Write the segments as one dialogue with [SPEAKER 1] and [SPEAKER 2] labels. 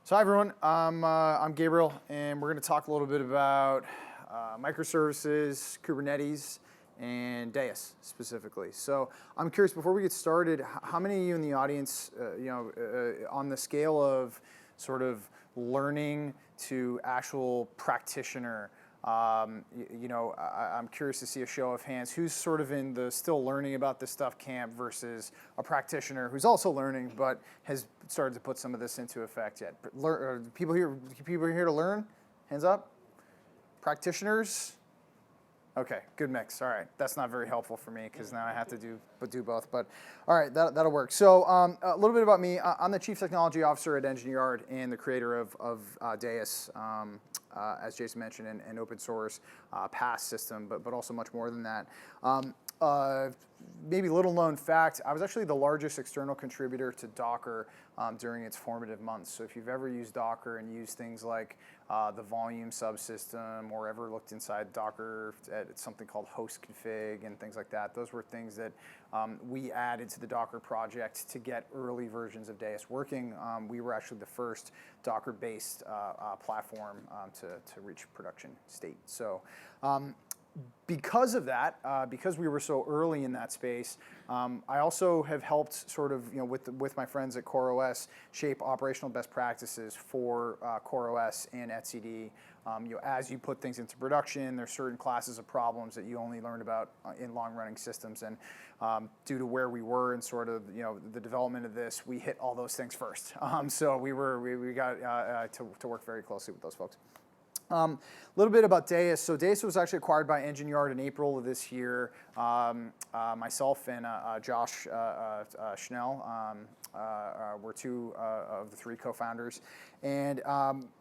[SPEAKER 1] So hi everyone, I'm Gabriel, and we're going to talk a little bit about microservices, Kubernetes, and Deis specifically. So I'm curious, before we get started, how many of you in the audience, on the scale of sort of learning to actual practitioner, I'm curious to see a show of hands. Who's sort of in the still learning about this stuff camp versus a practitioner who's also learning but has started to put some of this into effect yet? People here to learn? Hands up. Practitioners? Okay, good mix. All right, that's not very helpful for me because now I have to do both. But all right, that'll work. So a little bit about me. I'm the Chief Technology Officer at Engineered and the creator of Deis, as Jason mentioned, an open source PaaS system, but also much more than that. Maybe little known fact, I was actually the largest external contributor to Docker during its formative months. So if you've ever used Docker and used things like the volume subsystem or ever looked inside Docker at something called host config and things like that, those were things that we added to the Docker project to get early versions of Deis working. We were actually the first Docker-based platform to reach production state. So because of that, because we were so early in that space, I also have helped sort of, with my friends at CoreOS, shape operational best practices for CoreOS and etcd. As you put things into production, there's certain classes of problems that you only learn about in long-running systems, and due to where we were in sort of the development of this, we hit all those things first. So we got to work very closely with those folks. A little bit about Deis. So Deis was actually acquired by Engineered in April of this year. Myself and Josh Schnell were two of the three co-founders. And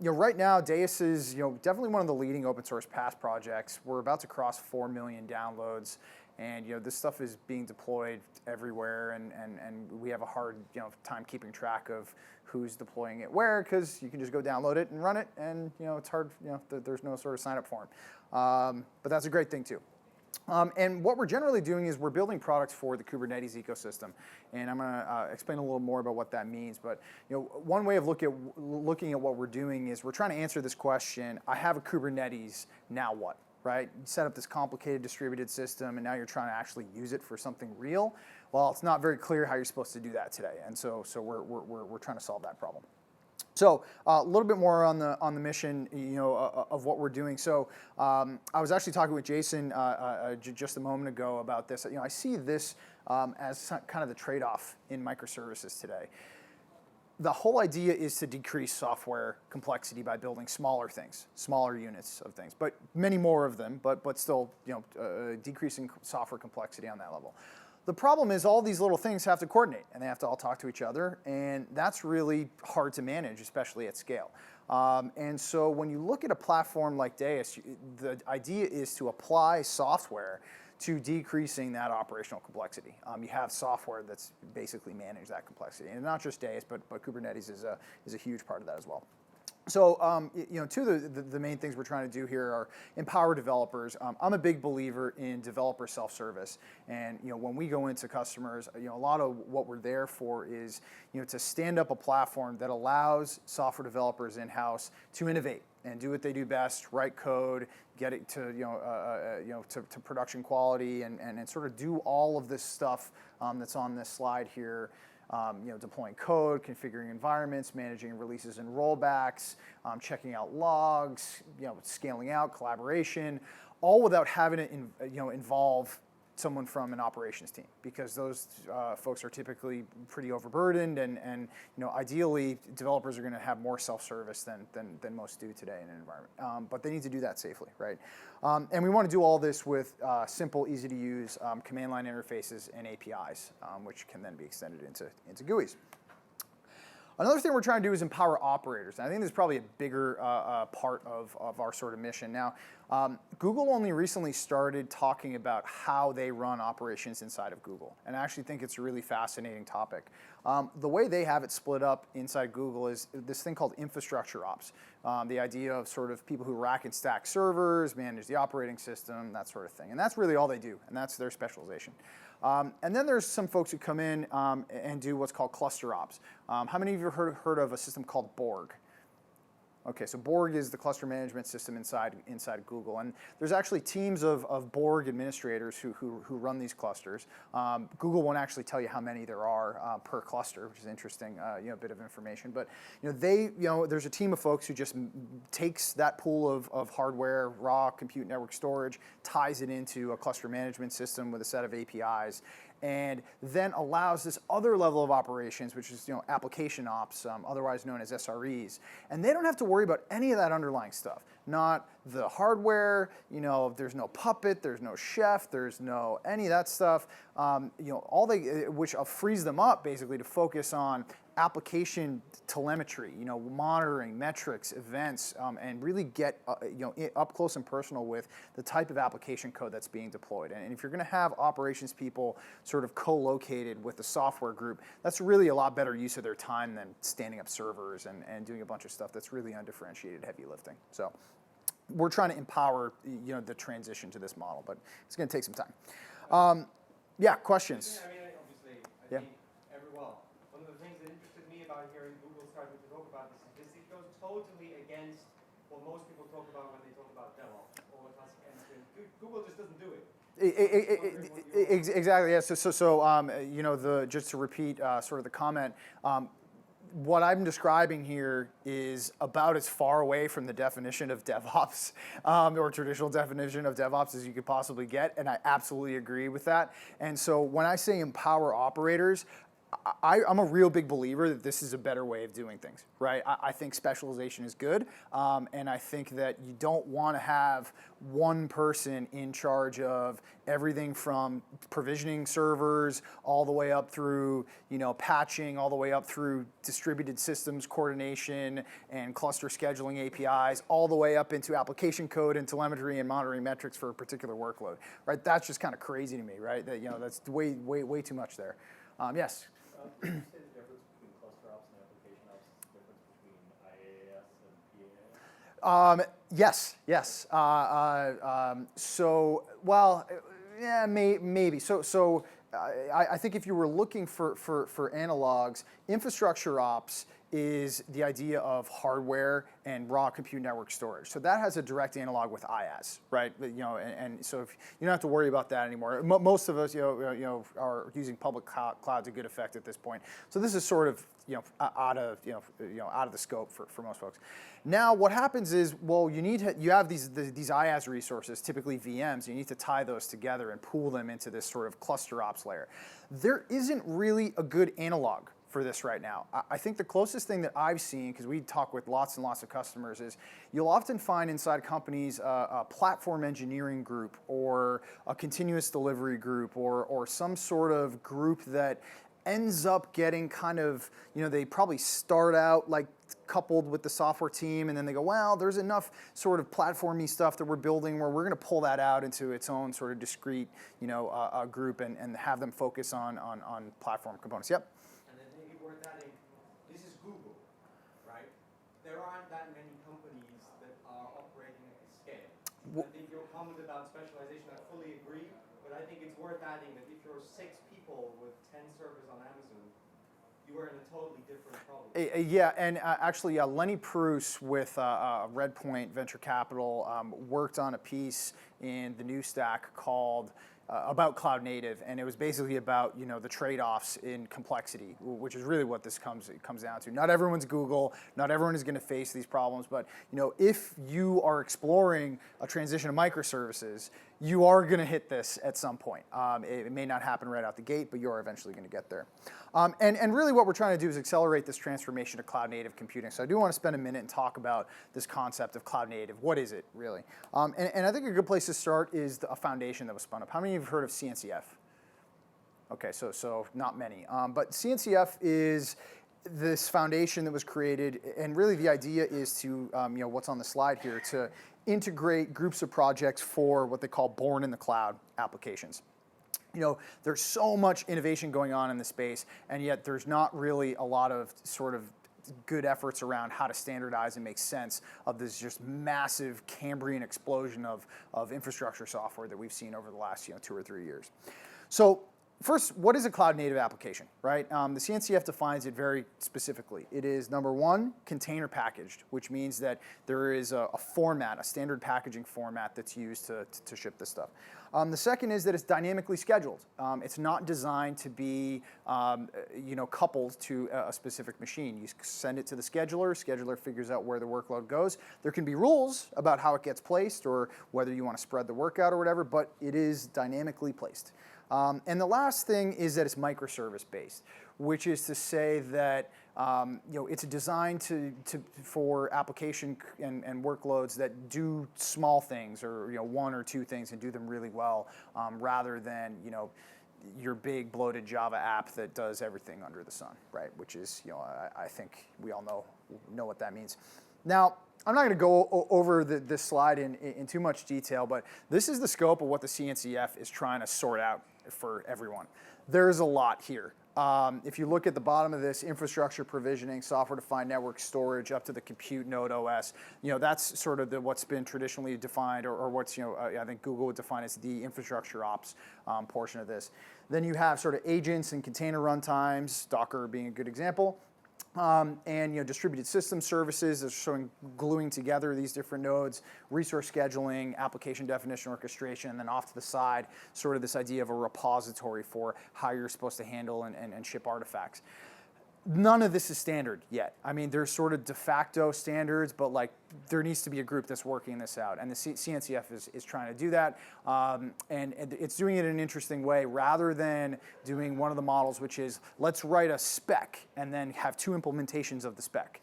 [SPEAKER 1] right now, Deis is definitely one of the leading open source PaaS projects. We're about to cross 4 million downloads. And this stuff is being deployed everywhere, and we have a hard time keeping track of who's deploying it where, because you can just go download it and run it, and it's hard. There's no sort of sign up form. But that's a great thing too. And what we're generally doing is we're building products for the Kubernetes ecosystem, and I'm going to explain a little more about what that means. But one way of looking at what we're doing is we're trying to answer this question: I have a Kubernetes, now what? Right? You set up this complicated distributed system, and now you're trying to actually use it for something real. Well, it's not very clear how you're supposed to do that today, and so we're trying to solve that problem. So a little bit more on the mission, of what we're doing. So I was actually talking with Jason just a moment ago about this. I see this as kind of the trade-off in microservices today. The whole idea is to decrease software complexity by building smaller things, smaller units of things, but many more of them, but still, decreasing software complexity on that level. The problem is all these little things have to coordinate, and they have to all talk to each other, and that's really hard to manage, especially at scale. And so when you look at a platform like Deis, the idea is to apply software to decreasing that operational complexity. You have software that's basically manage that complexity, and not just Deis, but Kubernetes is a huge part of that as well. So, two of the main things we're trying to do here are empower developers. I'm a big believer in developer self-service, and when we go into customers, a lot of what we're there for is to stand up a platform that allows software developers in-house to innovate and do what they do best, write code, get it to to production quality, and sort of do all of this stuff that's on this slide here. Deploying code, configuring environments, managing releases and rollbacks, checking out logs, scaling out, collaboration, all without having to involve someone from an operations team, because those folks are typically pretty overburdened, and ideally developers are going to have more self-service than most do today in an environment. But they need to do that safely, right? And we want to do all this with simple, easy to use command line interfaces and APIs, which can then be extended into GUIs. Another thing we're trying to do is empower operators. And I think this is probably a bigger part of our sort of mission. Now, Google only recently started talking about how they run operations inside of Google. And I actually think it's a really fascinating topic. The way they have it split up inside Google is this thing called infrastructure ops. The idea of sort of people who rack and stack servers, manage the operating system, that sort of thing. And that's really all they do, and that's their specialization. And then there's some folks who come in and do what's called cluster ops. How many of you have heard of a system called Borg? Okay, so Borg is the cluster management system inside Google, and there's actually teams of Borg administrators who run these clusters. Google won't actually tell you how many there are per cluster, which is interesting, a bit of information. But there's a team of folks who just takes that pool of hardware, raw compute network storage, ties it into a cluster management system with a set of APIs, and then allows this other level of operations, which is application ops, otherwise known as SREs. And they don't have to worry about any of that underlying stuff. Not the hardware, there's no Puppet, there's no Chef, there's no any of that stuff. Which frees them up basically to focus on application telemetry, monitoring, metrics, events, and really get up close and personal with the type of application code that's being deployed. And if you're going to have operations people sort of co-located with the software group, that's really a lot better use of their time than standing up servers and doing a bunch of stuff that's really undifferentiated heavy lifting. So we're trying to empower the transition to this model, but it's going to take some time. Yeah, questions?
[SPEAKER 2] I mean, obviously, I think one of the things that interested me about hearing Google starting to talk about this is it goes totally against what most people talk about when they talk about DevOps or classic engineering. Google just doesn't do it.
[SPEAKER 1] Exactly. Yeah. So just to repeat sort of the comment. What I'm describing here is about as far away from the definition of DevOps or traditional definition of DevOps as you could possibly get, and I absolutely agree with that. And so when I say empower operators, I'm a real big believer that this is a better way of doing things, right? I think specialization is good, and I think that you don't want to have one person in charge of everything from provisioning servers all the way up through, patching, all the way up through distributed systems coordination and cluster scheduling APIs, all the way up into application code and telemetry and monitoring metrics for a particular workload, right? That's just kind of crazy to me, right? That, that's way too much there. Yes?
[SPEAKER 3] Can you say the difference between cluster ops and application ops? The difference between IaaS and PaaS?
[SPEAKER 1] Yes. Maybe. So I think if you were looking for analogs, infrastructure ops is the idea of hardware and raw compute network storage. So that has a direct analog with IaaS, right? And so if you don't have to worry about that anymore. Most of us, are using public cloud to good effect at this point. So this is sort of, out of the scope for most folks. Now, what happens is, well, you have these IaaS resources, typically VMs. You need to tie those together and pool them into this sort of cluster ops layer. There isn't really a good analog for this right now. I think the closest thing that I've seen, because we talk with lots and lots of customers, is you'll often find inside companies a platform engineering group or a continuous delivery group or some sort of group that ends up getting kind of, they probably start out like coupled with the software team, and then they go, well, there's enough sort of platformy stuff that we're building where we're going to pull that out into its own sort of discrete, group and have them focus on platform components. Yep.
[SPEAKER 2] Worth adding, this is Google, right? There aren't that many companies that are operating at scale. I think your comment about specialization, I fully agree, but I think it's worth adding that if you're 6 people with 10 servers on Amazon, you are in a totally different problem.
[SPEAKER 1] Yeah, and actually Lenny Pruce with Redpoint Venture Capital worked on a piece in the New Stack called about cloud native, and it was basically about the trade-offs in complexity, which is really what this comes down to. Not everyone's Google, not everyone is going to face these problems, but if you are exploring a transition to microservices, you are going to hit this at some point. It may not happen right out the gate, but you are eventually going to get there. And really what we're trying to do is accelerate this transformation to cloud native computing. So I do want to spend a minute and talk about this concept of cloud native. What is it really? And I think a good place to start is a foundation that was spun up. How many of you have heard of CNCF? Okay, so not many. But CNCF is this foundation that was created, and really the idea is to, what's on the slide here, to integrate groups of projects for what they call born in the cloud applications. There's so much innovation going on in the space, and yet there's not really a lot of sort of good efforts around how to standardize and make sense of this just massive Cambrian explosion of infrastructure software that we've seen over the last 2 or 3 years. So first, what is a cloud-native application, right? The CNCF defines it very specifically. It is, number one, container packaged, which means that there is a format, a standard packaging format that's used to ship this stuff. The second is that it's dynamically scheduled. It's not designed to be coupled to a specific machine. You send it to the scheduler figures out where the workload goes. There can be rules about how it gets placed or whether you want to spread the work out or whatever, but it is dynamically placed. And the last thing is that it's microservice based, which is to say that it's designed for application and workloads that do small things or one or two things and do them really well, rather than your big bloated Java app that does everything under the sun, right? Which is I think we all know what that means. Now, I'm not going to go over this slide in too much detail, but this is the scope of what the CNCF is trying to sort out for everyone. There's a lot here. If you look at the bottom of this, infrastructure provisioning, software-defined network storage, up to the compute node OS, that's sort of what's been traditionally defined, or what's I think Google would define as the infrastructure ops portion of this. Then you have sort of agents and container runtimes, Docker being a good example. And distributed system services is showing gluing together these different nodes, resource scheduling, application definition orchestration, and then off to the side, sort of this idea of a repository for how you're supposed to handle and ship artifacts. None of this is standard yet. I mean, there's sort of de facto standards, but there needs to be a group that's working this out, and the CNCF is trying to do that, and it's doing it in an interesting way, rather than doing one of the models, which is let's write a spec and then have two implementations of the spec,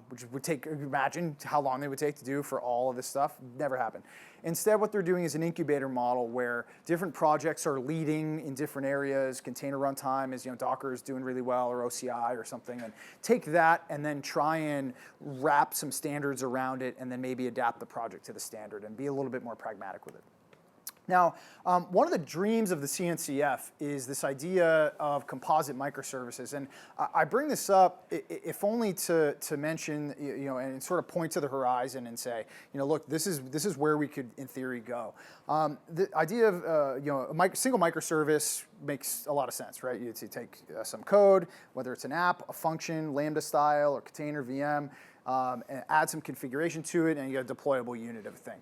[SPEAKER 1] which would imagine how long they would take to do for all of this stuff. Never happen. Instead, what they're doing is an incubator model where different projects are leading in different areas. Container runtime is, Docker is doing really well, or OCI or something, and take that and then try and wrap some standards around it, and then maybe adapt the project to the standard and be a little bit more pragmatic with it. Now, one of the dreams of the CNCF is this idea of composite microservices, and I bring this up if only to mention, and sort of point to the horizon and say, look, this is where we could, in theory, go. The idea of a single microservice makes a lot of sense, right? You take some code, whether it's an app, a function, Lambda style, or container VM, and add some configuration to it, and you get a deployable unit of a thing.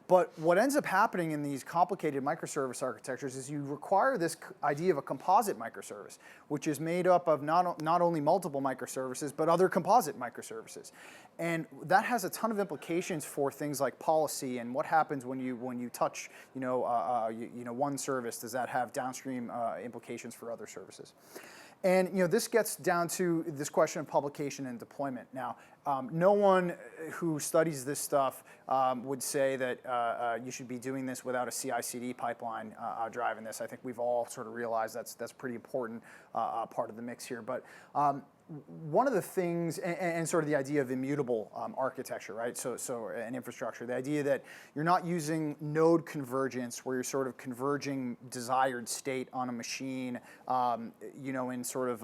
[SPEAKER 1] But what ends up happening in these complicated microservice architectures is you require this idea of a composite microservice, which is made up of not only multiple microservices, but other composite microservices. And that has a ton of implications for things like policy and what happens when you touch one service. Does that have downstream implications for other services? And this gets down to this question of publication and deployment. Now, no one who studies this stuff would say that you should be doing this without a CI/CD pipeline driving this. I think we've all sort of realized that's pretty important part of the mix here. But one of the things, and sort of the idea of immutable architecture, right? So an infrastructure, the idea that you're not using node convergence where you're sort of converging desired state on a machine, in sort of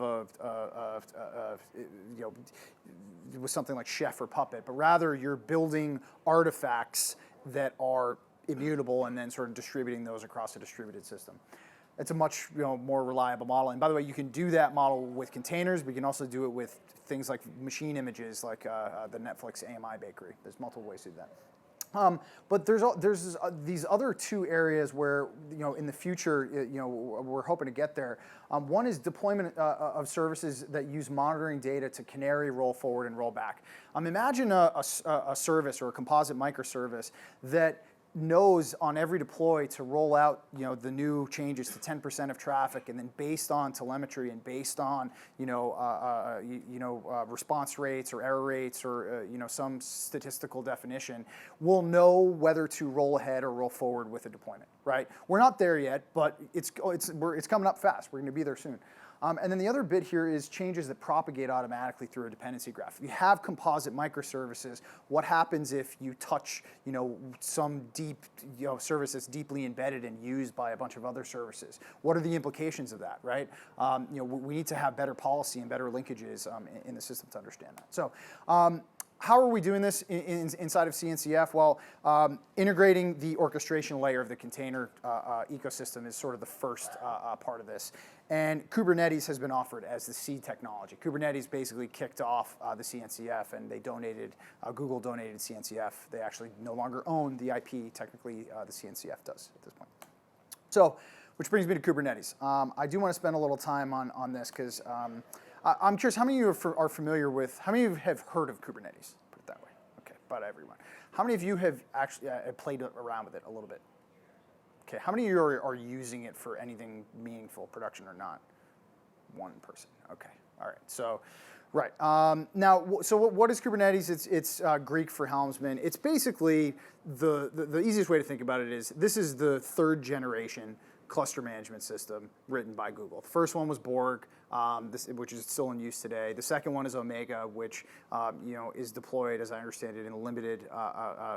[SPEAKER 1] with something like Chef or Puppet, but rather you're building artifacts that are immutable and then sort of distributing those across a distributed system. It's a much more reliable model. And by the way, you can do that model with containers, but you can also do it with things like machine images, like the Netflix AMI bakery. There's multiple ways to do that. But there's these other two areas where in the future we're hoping to get there. One is deployment of services that use monitoring data to canary, roll forward, and roll back. Imagine a service or a composite microservice that knows on every deploy to roll out the new changes to 10% of traffic, and then based on telemetry and based on response rates or error rates or some statistical definition, we'll know whether to roll ahead or roll forward with a deployment. Right? We're not there yet, but it's coming up fast. We're going to be there soon. And then the other bit here is changes that propagate automatically through a dependency graph. If you have composite microservices, what happens if you touch, some deep, service that's deeply embedded and used by a bunch of other services? What are the implications of that, right? We need to have better policy and better linkages in the system to understand that. So how are we doing this inside of CNCF? Well, integrating the orchestration layer of the container ecosystem is sort of the first part of this. And Kubernetes has been offered as the seed technology. Kubernetes basically kicked off the CNCF, and they donated, Google donated CNCF. They actually no longer own the IP, technically the CNCF does at this point. So, which brings me to Kubernetes. I do want to spend a little time on this because I'm curious, how many of you are familiar with, how many of you have heard of Kubernetes? Put it that way. Okay, about everyone. How many of you have actually played around with it a little bit? Okay, how many of you are using it for anything meaningful, production or not? One person. Okay, all right. So, right. Now, so what is Kubernetes? It's Greek for helmsman. It's basically the easiest way to think about it is this is the third generation cluster management system written by Google. The first one was Borg, which is still in use today. The second one is Omega, which is deployed, as I understand it, in a limited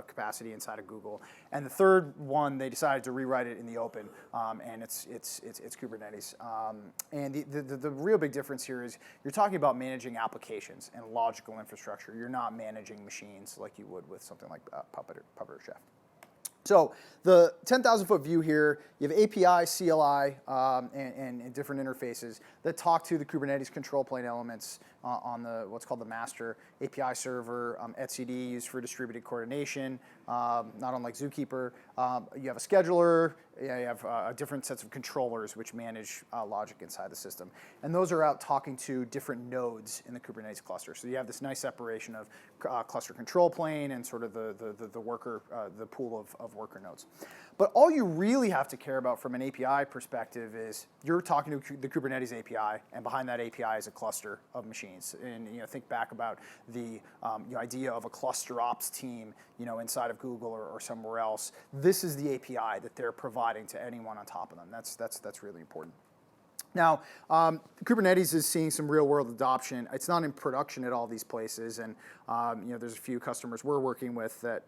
[SPEAKER 1] capacity inside of Google. And the third one, they decided to rewrite it in the open, and it's Kubernetes. And the real big difference here is you're talking about managing applications and logical infrastructure. You're not managing machines like you would with something like Puppet or Chef. So the 10,000-foot view here, you have API, CLI, and different interfaces that talk to the Kubernetes control plane elements on what's called the master API server, etcd used for distributed coordination, not unlike Zookeeper. You have a scheduler, you have different sets of controllers which manage logic inside the system. And those are out talking to different nodes in the Kubernetes cluster. So you have this nice separation of cluster control plane and sort of the worker, the pool of worker nodes. But all you really have to care about from an API perspective is you're talking to the Kubernetes API, and behind that API is a cluster of machines. And think back about the idea of a cluster ops team, inside of Google or somewhere else. This is the API that they're providing to anyone on top of them. That's really important. Now, Kubernetes is seeing some real-world adoption. It's not in production at all these places, and there's a few customers we're working with that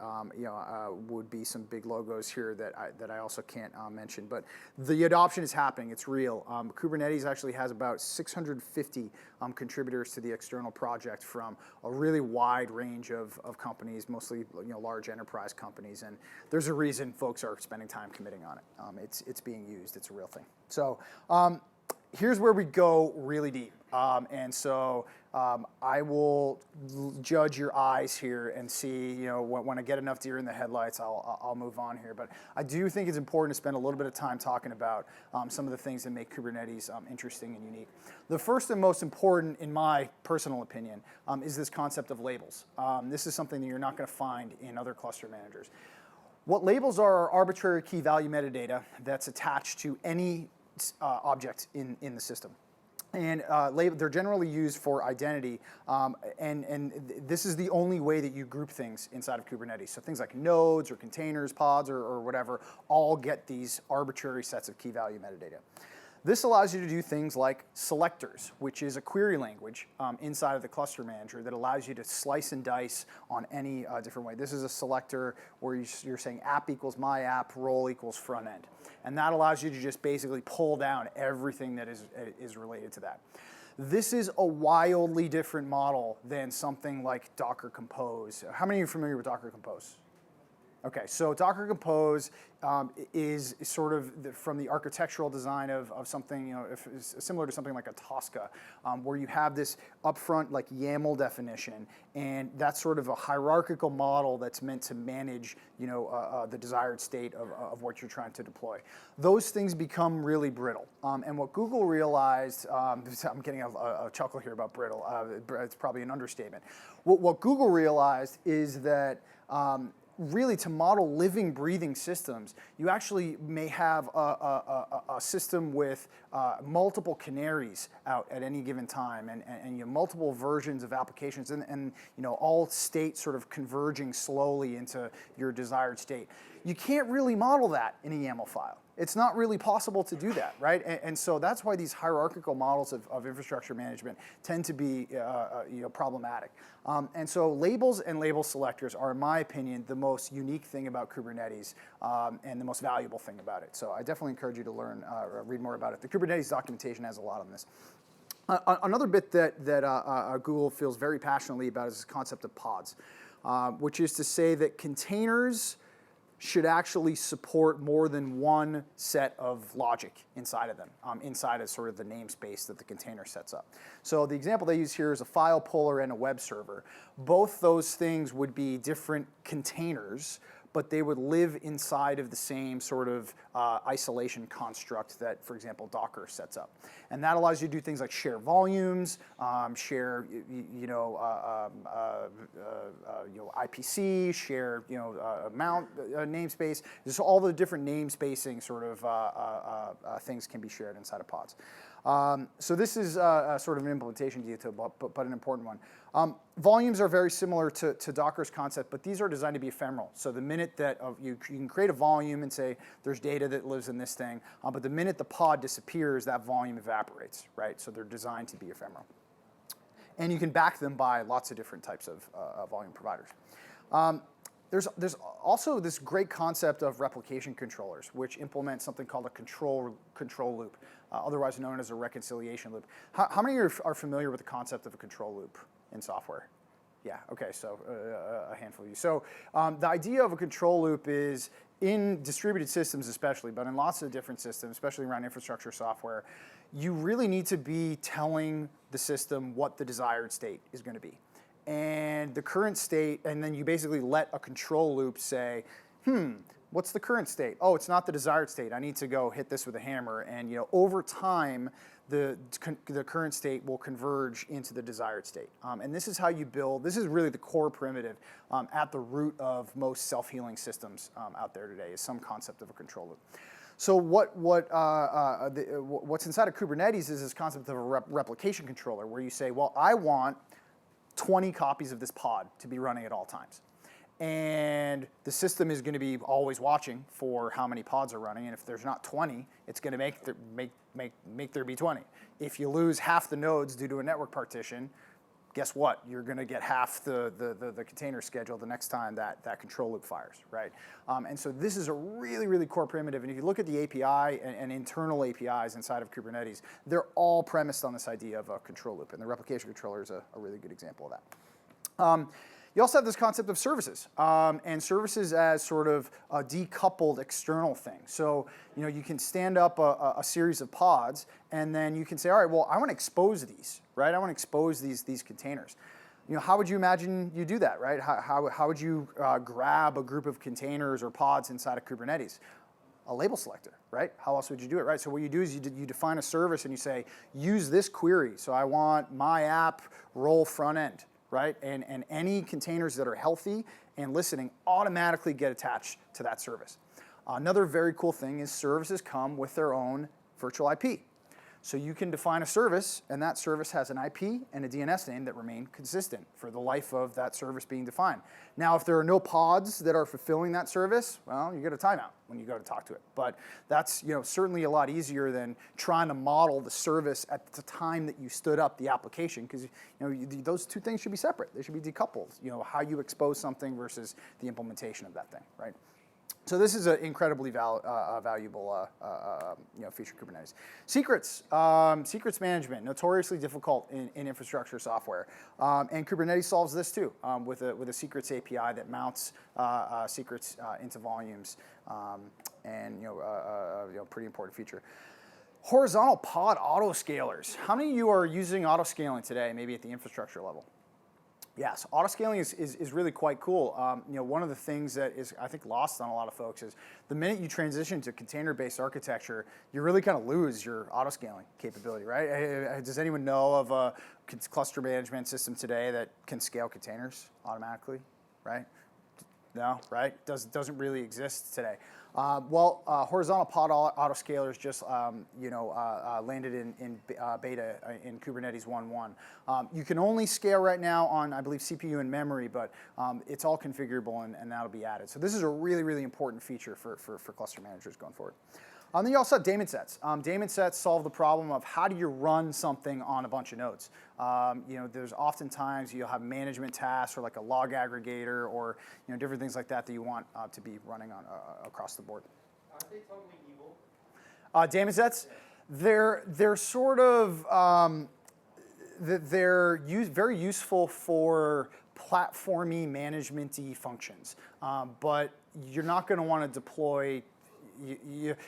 [SPEAKER 1] would be some big logos here that I also can't mention. But the adoption is happening. It's real. Kubernetes actually has about 650 contributors to the external project from a really wide range of companies, mostly large enterprise companies. And there's a reason folks are spending time committing on it. It's being used. It's a real thing. So. Here's where we go really deep. And so I will judge your eyes here and see, when I get enough deer in the headlights, I'll move on here. But I do think it's important to spend a little bit of time talking about some of the things that make Kubernetes interesting and unique. The first and most important, in my personal opinion, is this concept of labels. This is something that you're not going to find in other cluster managers. What labels are arbitrary key value metadata that's attached to any object in the system. And they're generally used for identity, and this is the only way that you group things inside of Kubernetes. So things like nodes or containers, pods, or whatever, all get these arbitrary sets of key value metadata. This allows you to do things like selectors, which is a query language inside of the cluster manager that allows you to slice and dice on any different way. This is a selector where you're saying app equals my app, role equals front end. And that allows you to just basically pull down everything that is related to that. This is a wildly different model than something like Docker Compose. How many of you are familiar with Docker Compose? Okay, so Docker Compose is sort of from the architectural design of something, similar to something like a Tosca, where you have this upfront like YAML definition, and that's sort of a hierarchical model that's meant to manage, the desired state of what you're trying to deploy. Those things become really brittle, and what Google realized, I'm getting a chuckle here about brittle. It's probably an understatement. What Google realized is that. Really, to model living, breathing systems, you actually may have a system with multiple canaries out at any given time, and you have multiple versions of applications, and all states sort of converging slowly into your desired state. You can't really model that in a YAML file. It's not really possible to do that, right? And so that's why these hierarchical models of infrastructure management tend to be problematic. And so labels and label selectors are, in my opinion, the most unique thing about Kubernetes and the most valuable thing about it. So I definitely encourage you to read more about it. The Kubernetes documentation has a lot on this. Another bit that Google feels very passionately about is this concept of pods, which is to say that containers should actually support more than one set of logic inside of them, inside of sort of the namespace that the container sets up. So the example they use here is a file puller and a web server. Both those things would be different containers, but they would live inside of the same sort of isolation construct that, for example, Docker sets up. And that allows you to do things like share volumes, share IPC, share mount namespace. Just all the different namespacing sort of things can be shared inside of pods. So this is sort of an implementation detail, but an important one. Volumes are very similar to Docker's concept, but these are designed to be ephemeral. So the minute that you can create a volume and say there's data that lives in this thing, but the minute the pod disappears, that volume evaporates, right? So they're designed to be ephemeral. And you can back them by lots of different types of volume providers. There's also this great concept of replication controllers, which implement something called a control loop, otherwise known as a reconciliation loop. How many are familiar with the concept of a control loop in software? Yeah, okay, so a handful of you. So the idea of a control loop is, in distributed systems especially, but in lots of different systems, especially around infrastructure software, you really need to be telling the system what the desired state is going to be. And the current state, and then you basically let a control loop say, what's the current state? Oh, it's not the desired state. I need to go hit this with a hammer. And over time, the current state will converge into the desired state. And this is how you build. This is really the core primitive at the root of most self-healing systems out there today, is some concept of a control loop. So what's inside of Kubernetes is this concept of a replication controller, where you say, well, I want 20 copies of this pod to be running at all times. And the system is going to be always watching for how many pods are running. And if there's not 20, it's going to make there be 20. If you lose half the nodes due to a network partition, guess what? You're going to get half the container schedule the next time that control loop fires, right? And so this is a really, really core primitive. And if you look at the API and internal APIs inside of Kubernetes, they're all premised on this idea of a control loop. And the replication controller is a really good example of that. You also have this concept of services, and services as sort of a decoupled external thing. So you can stand up a series of pods, and then you can say, all right, well, I want to expose these, right? I want to expose these containers. How would you imagine you do that, right? How would you grab a group of containers or pods inside of Kubernetes? A label selector, right? How else would you do it, right? So what you do is you define a service and you say, use this query. So I want my app role front end, right? And any containers that are healthy and listening automatically get attached to that service. Another very cool thing is services come with their own virtual IP. So you can define a service, and that service has an IP and a DNS name that remain consistent for the life of that service being defined. Now, if there are no pods that are fulfilling that service, well, you get a timeout when you go to talk to it. But that's certainly a lot easier than trying to model the service at the time that you stood up the application, because those two things should be separate. They should be decoupled. How you expose something versus the implementation of that thing, right? So this is an incredibly valuable feature of Kubernetes. Secrets, secrets management, notoriously difficult in infrastructure software, and Kubernetes solves this too with a secrets API that mounts secrets into volumes, and pretty important feature. Horizontal pod autoscalers. How many of you are using autoscaling today, maybe at the infrastructure level? Yes, autoscaling is really quite cool. One of the things that is, I think, lost on a lot of folks is the minute you transition to container-based architecture, you really kind of lose your autoscaling capability, right? Does anyone know of a cluster management system today that can scale containers automatically, right? No, right? Doesn't really exist today. Horizontal pod autoscalers just landed in beta in Kubernetes 1.1. You can only scale right now on, I believe, CPU and memory, but it's all configurable and that'll be added. So this is a really, really important feature for cluster managers going forward. Then you also have daemon sets. Daemon sets solve the problem of how do you run something on a bunch of nodes. There's oftentimes you'll have management tasks or like a log aggregator or different things like that you want to be running on across the board.
[SPEAKER 2] Aren't they totally evil?
[SPEAKER 1] Daemon sets, they're sort of They're very useful for platformy, management-y functions, but you're not going to want to deploy.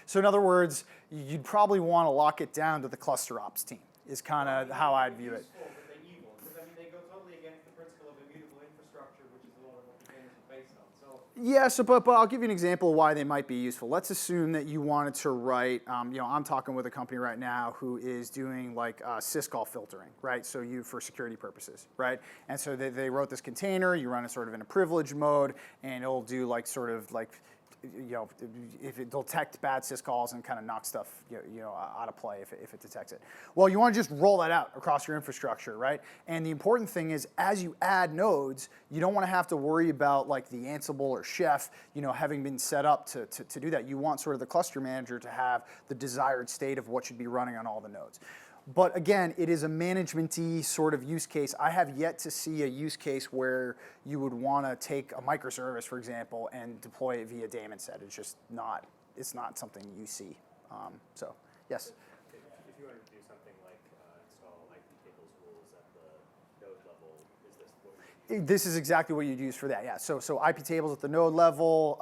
[SPEAKER 1] So in other words, you'd probably want to lock it down to the cluster ops team. Is kind of how I'd view it.
[SPEAKER 2] Useful, but they're evil. Because I mean, they go totally against the principle of immutable infrastructure, which is a lot of what containers are based on. So
[SPEAKER 1] Yeah, so but I'll give you an example of why they might be useful. Let's assume that you wanted to write, I'm talking with a company right now who is doing like syscall filtering, right? So for security purposes, right? And so they wrote this container, you run it sort of in a privileged mode, and it'll do like sort of like, if it detect bad syscalls and kind of knock stuff, out of play if it detects it. Well, you want to just roll that out across your infrastructure, right? And the important thing is, as you add nodes, you don't want to have to worry about like the Ansible or Chef, having been set up to do that. You want sort of the cluster manager to have the desired state of what should be running on all the nodes. But again, it is a management-y sort of use case. I have yet to see a use case where you would want to take a microservice, for example, and deploy it via daemon set. It's not something you see. So, yes?
[SPEAKER 3] If you wanted to do something like install IP tables rules at the node level, is this what we
[SPEAKER 1] This is exactly what you'd use for that, yeah. So IP tables at the node level,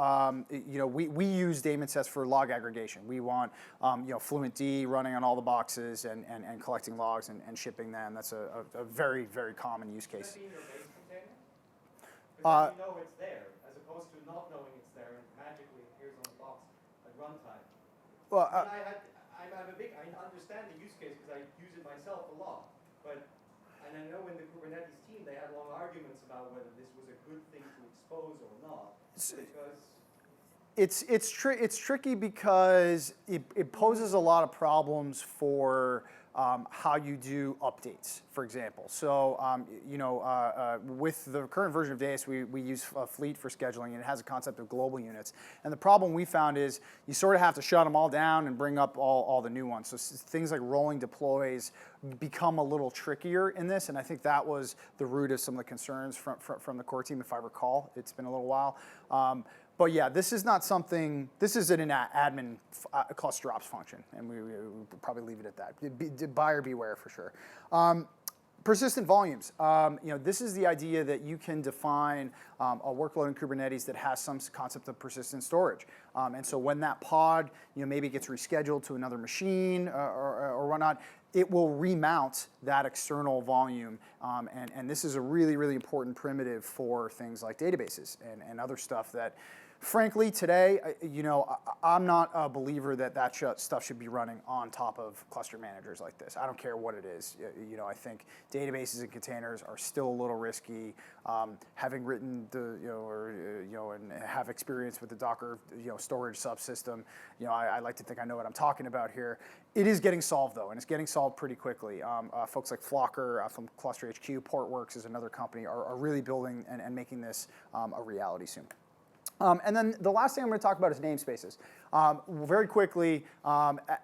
[SPEAKER 1] we use daemon sets for log aggregation. We want fluentd running on all the boxes and collecting logs and shipping them. That's a very, very common use case.
[SPEAKER 2] Does that be in your base container? Because then you know it's there, as opposed to not knowing it's there and magically appears on the box at runtime.
[SPEAKER 1] Well,
[SPEAKER 2] I understand the use case because I use it myself a lot, and I know in the Kubernetes team they had long arguments about whether this was a good thing to expose or not. Because
[SPEAKER 1] it's tricky because it poses a lot of problems for how you do updates, for example. So, with the current version of Deis, we use Fleet for scheduling, and it has a concept of global units. And the problem we found is you sort of have to shut them all down and bring up all the new ones. So things like rolling deploys become a little trickier in this, and I think that was the root of some of the concerns from the core team, if I recall. It's been a little while. But yeah, this is not something, this is an admin cluster ops function, and we probably leave it at that. Buyer beware for sure. Persistent volumes. This is the idea that you can define a workload in Kubernetes that has some concept of persistent storage. And so when that pod maybe gets rescheduled to another machine or whatnot, it will remount that external volume. And this is a really, really important primitive for things like databases and other stuff that, frankly, today, I'm not a believer that stuff should be running on top of cluster managers like this. I don't care what it is. I think databases and containers are still a little risky. Having written and have experience with the Docker, storage subsystem, I like to think I know what I'm talking about here. It is getting solved though, and it's getting solved pretty quickly. Folks like Flocker from Cluster HQ, Portworx is another company, are really building and making this a reality soon. And then the last thing I'm going to talk about is namespaces. Very quickly,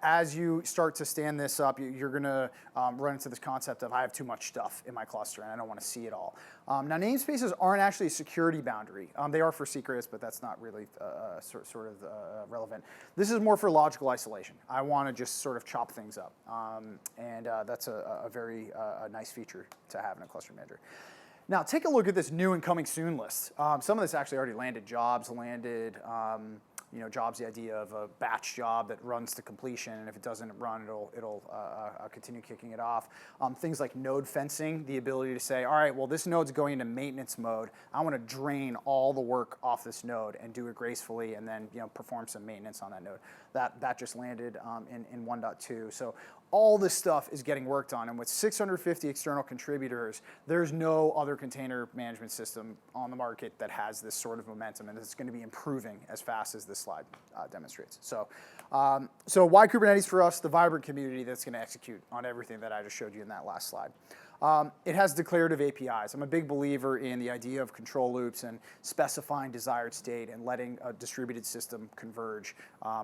[SPEAKER 1] as you start to stand this up, you're going to run into this concept of I have too much stuff in my cluster and I don't want to see it all. Now, namespaces aren't actually a security boundary. They are for secrets, but that's not really sort of relevant. This is more for logical isolation. I want to just sort of chop things up. And that's a very nice feature to have in a cluster manager. Now, take a look at this new and coming soon list. Some of this actually already landed. Jobs landed. Jobs, the idea of a batch job that runs to completion, and if it doesn't run, it'll continue kicking it off. Things like node fencing, the ability to say, all right, well, this node's going into maintenance mode. I want to drain all the work off this node and do it gracefully, and then perform some maintenance on that node. That just landed in 1.2. So all this stuff is getting worked on, and with 650 external contributors, there's no other container management system on the market that has this sort of momentum, and it's going to be improving as fast as this slide demonstrates. So why Kubernetes for us? The vibrant community that's going to execute on everything that I just showed you in that last slide. It has declarative APIs. I'm a big believer in the idea of control loops and specifying desired state and letting a distributed system converge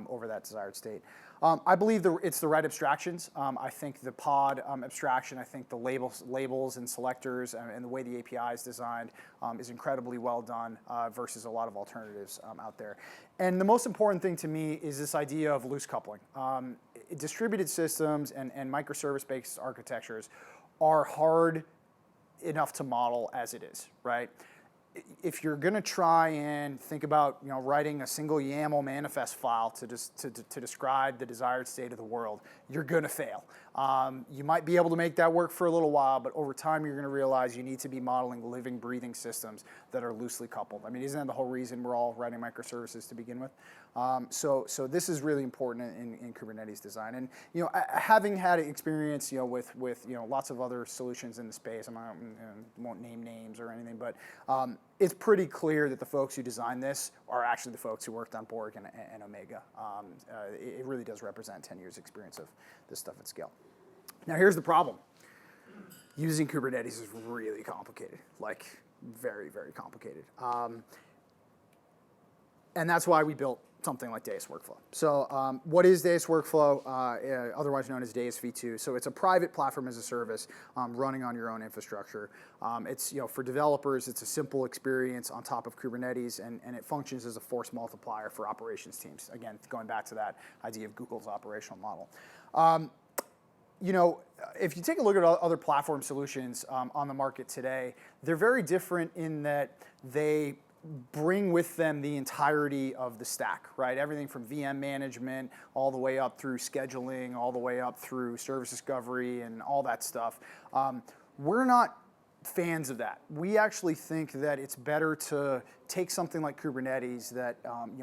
[SPEAKER 1] over that desired state. I believe it's the right abstractions. I think the pod abstraction, I think the labels and selectors and the way the API is designed is incredibly well done versus a lot of alternatives out there. And the most important thing to me is this idea of loose coupling. Distributed systems and microservice-based architectures are hard enough to model as it is, right? If you're going to try and think about writing a single YAML manifest file to describe the desired state of the world, you're going to fail. You might be able to make that work for a little while, but over time you're going to realize you need to be modeling living, breathing systems that are loosely coupled. I mean, isn't that the whole reason we're all writing microservices to begin with? So this is really important in Kubernetes design. And having had experience with lots of other solutions in the space, won't name names or anything, but it's pretty clear that the folks who designed this are actually the folks who worked on Borg and Omega. It really does represent 10 years experience of this stuff at scale. Now here's the problem. Using Kubernetes is really complicated, like very, very complicated. And that's why we built something like Deis Workflow. So what is Deis Workflow, otherwise known as Deis V2? So it's a private platform as a service running on your own infrastructure. It's for developers, it's a simple experience on top of Kubernetes, and it functions as a force multiplier for operations teams. Again, going back to that idea of Google's operational model. If you take a look at other platform solutions on the market today, they're very different in that they bring with them the entirety of the stack, right? Everything from VM management all the way up through scheduling, all the way up through service discovery and all that stuff. We're not fans of that. We actually think that it's better to take something like Kubernetes that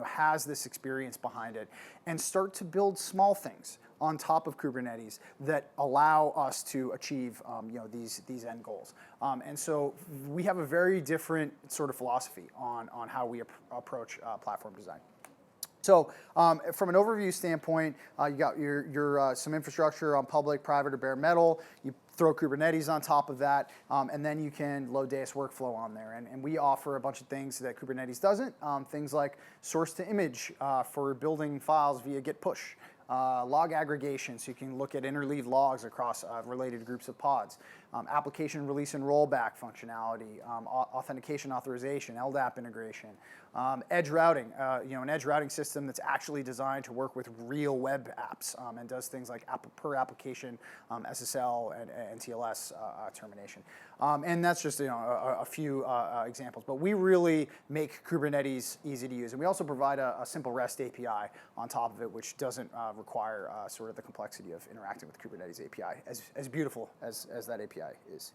[SPEAKER 1] has this experience behind it and start to build small things on top of Kubernetes that allow us to achieve these end goals. And so we have a very different sort of philosophy on how we approach platform design. So from an overview standpoint, you got your some infrastructure on public, private, or bare metal. You throw Kubernetes on top of that, and then you can load Deis Workflow on there. And we offer a bunch of things that Kubernetes doesn't, things like source to image for building files via git push. Log aggregation, so you can look at interleaved logs across related groups of pods. Application release and rollback functionality, authentication authorization, LDAP integration. Edge routing, an edge routing system that's actually designed to work with real web apps and does things like per application SSL and TLS termination. And that's just a few examples. But we really make Kubernetes easy to use. And we also provide a simple REST API on top of it, which doesn't require sort of the complexity of interacting with Kubernetes API, as beautiful as that API is.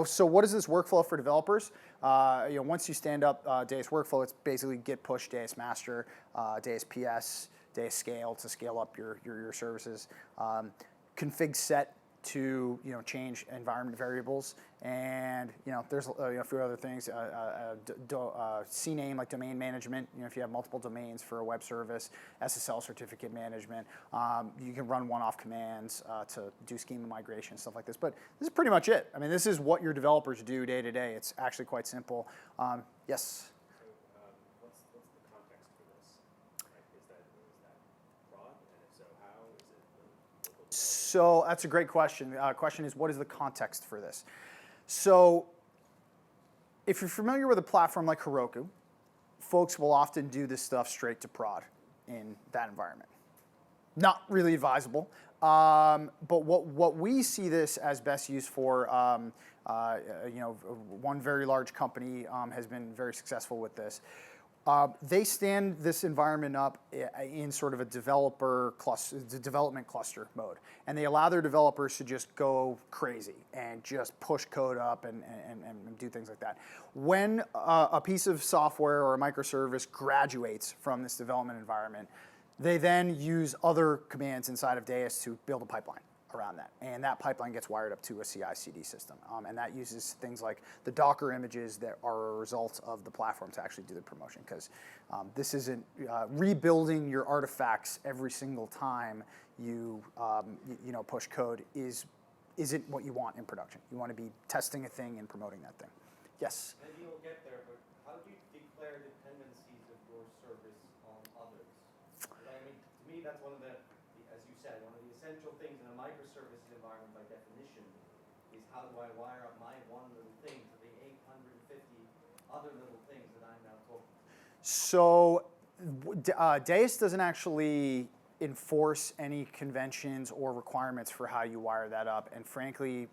[SPEAKER 1] So what is this workflow for developers? Once you stand up Deis Workflow, it's basically git push, Deis master, Deis PS, Deis scale to scale up your services. Config set to change environment variables, and there's a few other things. CNAME, like domain management. If you have multiple domains for a web service, SSL certificate management. You can run one-off commands to do schema migration, stuff like this. But this is pretty much it. I mean, this is what your developers do day to day. It's actually quite simple. Yes.
[SPEAKER 3] What's the context for this? Like, is that broad, and if so, how is it?
[SPEAKER 1] So that's a great question. Question is, what is the context for this? So if you're familiar with a platform like Heroku, folks will often do this stuff straight to prod in that environment. Not really advisable, but what we see this as best used for, one very large company has been very successful with this. They stand this environment up in sort of a development cluster mode. And they allow their developers to just go crazy and just push code up and do things like that. When a piece of software or a microservice graduates from this development environment, they then use other commands inside of Deis to build a pipeline around that. And that pipeline gets wired up to a CI/CD system. And that uses things like the Docker images that are a result of the platform to actually do the promotion. Because this isn't rebuilding your artifacts every single time you push code isn't what you want in production. You want to be testing a thing and promoting that thing. Yes?
[SPEAKER 2] Maybe you'll get there, but how do you declare dependencies of your service on others? I mean, to me, that's one of the, as you said, one of the essential things in a microservices environment by definition is how do I wire up my one little thing to the 850 other little things that I'm now talking about?
[SPEAKER 1] So Deis doesn't actually enforce any conventions or requirements for how you wire that up. And frankly,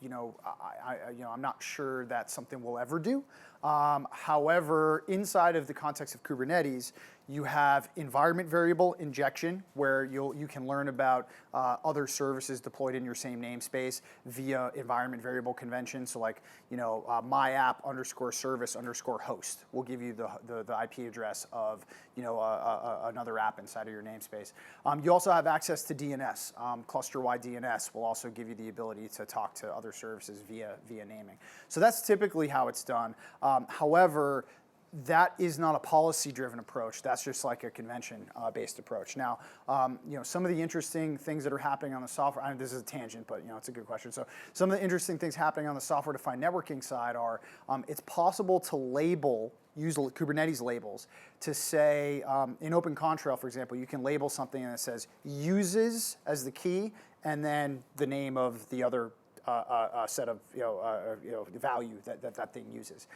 [SPEAKER 1] I'm not sure that's something we'll ever do. However, inside of the context of Kubernetes, you have environment variable injection, where you can learn about other services deployed in your same namespace via environment variable convention. So like, my app _service _host will give you the IP address of another app inside of your namespace. You also have access to DNS. Cluster-wide DNS will also give you the ability to talk to other services via naming. So that's typically how it's done. However, that is not a policy-driven approach. That's just like a convention-based approach. Now, some of the interesting things that are happening on the software, this is a tangent, but it's a good question. So some of the interesting things happening on the software-defined networking side are, it's possible to use Kubernetes labels to say, in Open Contrail, for example, you can label something and it says uses as the key, and then the name of the other set of value that thing uses.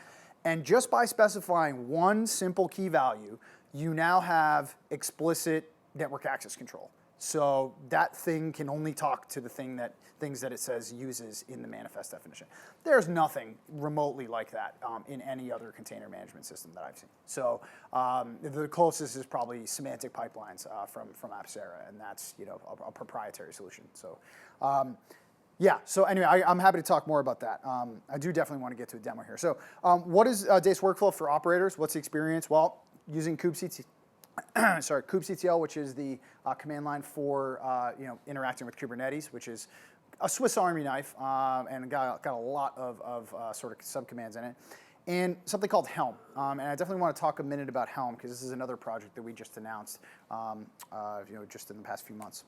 [SPEAKER 1] And just by specifying one simple key value, you now have explicit network access control. So that thing can only talk to the things that it says uses in the manifest definition. There's nothing remotely like that in any other container management system that I've seen. So the closest is probably semantic pipelines from Apcera, and that's a proprietary solution. So. So anyway, I'm happy to talk more about that. I do definitely want to get to a demo here. So what is Deis workflow for operators? What's the experience? Well, using kubectl, which is the command line for interacting with Kubernetes, which is a Swiss Army knife, and got a lot of sort of subcommands in it. And something called Helm. And I definitely want to talk a minute about Helm, because this is another project that we just announced just in the past few months.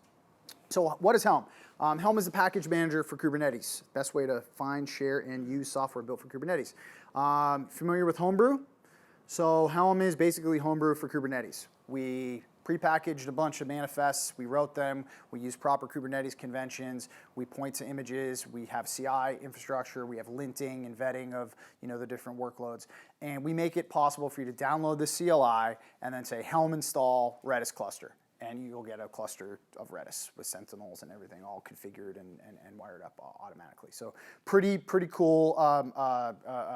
[SPEAKER 1] So what is Helm? Helm is the package manager for Kubernetes. Best way to find, share, and use software built for Kubernetes. Familiar with Homebrew? So Helm is basically Homebrew for Kubernetes. We prepackaged a bunch of manifests, we wrote them, we use proper Kubernetes conventions, we point to images, we have CI infrastructure, we have linting and vetting of the different workloads, and we make it possible for you to download the CLI and then say Helm install Redis cluster. And you'll get a cluster of Redis with Sentinels and everything all configured and wired up automatically. So pretty cool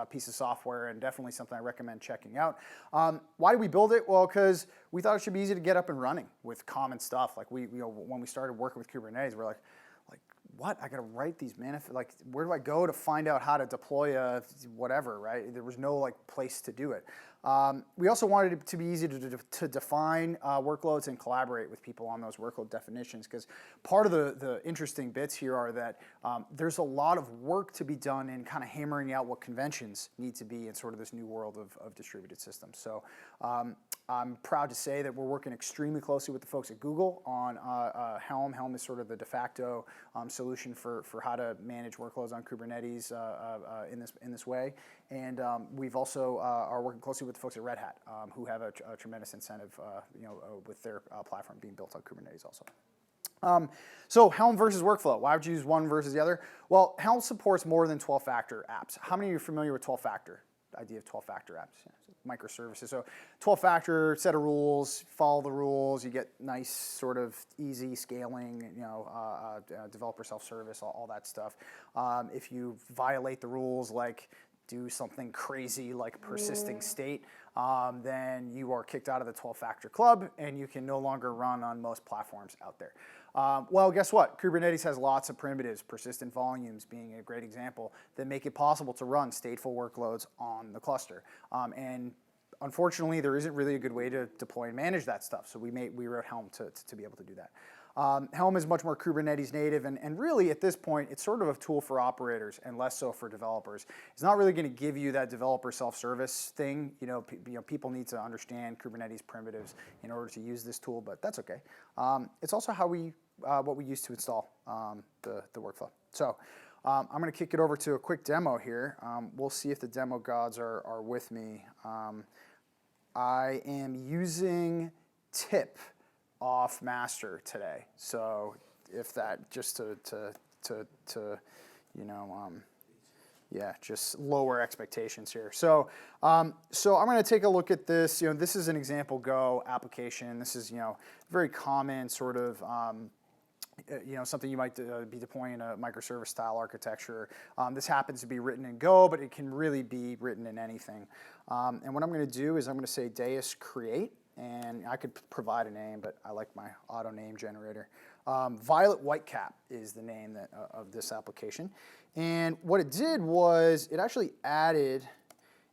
[SPEAKER 1] piece of software, and definitely something I recommend checking out. Why did we build it? Well, because we thought it should be easy to get up and running with common stuff. Like when we started working with Kubernetes, we're like, what? I got to write these manifests. Like, where do I go to find out how to deploy a whatever, right? There was no place to do it. We also wanted it to be easy to define workloads and collaborate with people on those workload definitions, because part of the interesting bits here are that there's a lot of work to be done in kind of hammering out what conventions need to be in sort of this new world of distributed systems. So I'm proud to say that we're working extremely closely with the folks at Google on Helm. Helm is sort of the de facto solution for how to manage workloads on Kubernetes in this way. And we've also are working closely with the folks at Red Hat, who have a tremendous incentive, with their platform being built on Kubernetes also. So Helm versus workflow. Why would you use one versus the other? Well, Helm supports more than 12-factor apps. How many of you are familiar with 12-factor? The idea of 12-factor apps, microservices. So 12-factor set of rules, follow the rules, you get nice sort of easy scaling, developer self-service, all that stuff. If you violate the rules, like do something crazy like persisting state, then you are kicked out of the 12-factor club and you can no longer run on most platforms out there. Well, guess what? Kubernetes has lots of primitives, persistent volumes being a great example, that make it possible to run stateful workloads on the cluster. And unfortunately, there isn't really a good way to deploy and manage that stuff, so we wrote Helm to be able to do that. Helm is much more Kubernetes native, and really at this point, it's sort of a tool for operators and less so for developers. It's not really going to give you that developer self-service thing. People need to understand Kubernetes primitives in order to use this tool, but that's okay. It's also what we use to install the workflow. So I'm going to kick it over to a quick demo here. We'll see if the demo gods are with me. I am using tip off master today, so if that just to yeah, just lower expectations here. So, so I'm going to take a look at this. This is an example Go application. This is, very common sort of, something you might be deploying in a microservice style architecture. This happens to be written in Go, but it can really be written in anything. And what I'm going to do is I'm going to say Deis create, and I could provide a name, but I like my auto name generator. Violet Whitecap is the name of this application. And what it did was it actually added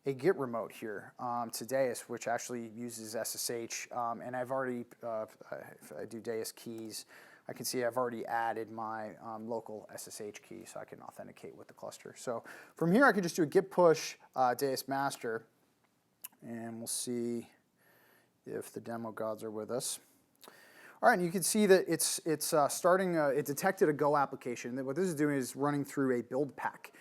[SPEAKER 1] a Git remote here to Deis, which actually uses SSH. And I've already, if I do Deis keys, I can see I've already added my local SSH key so I can authenticate with the cluster. So from here I can just do a git push Deis master, and we'll see if the demo gods are with us. All right, and you can see that it's starting, it detected a Go application. What this is doing is running through a build pack.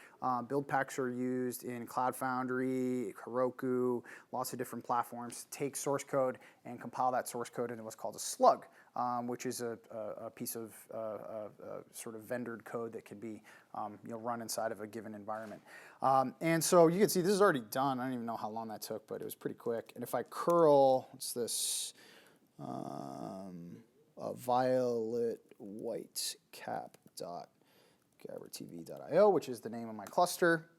[SPEAKER 1] Build packs are used in Cloud Foundry, Heroku, lots of different platforms. Take source code and compile that source code into what's called a slug, which is a piece of sort of vendored code that can be run inside of a given environment. And so you can see this is already done. I don't even know how long that took, but it was pretty quick. And if I curl, what's this? Violet Whitecap GabberTV.io, which is the name of my cluster.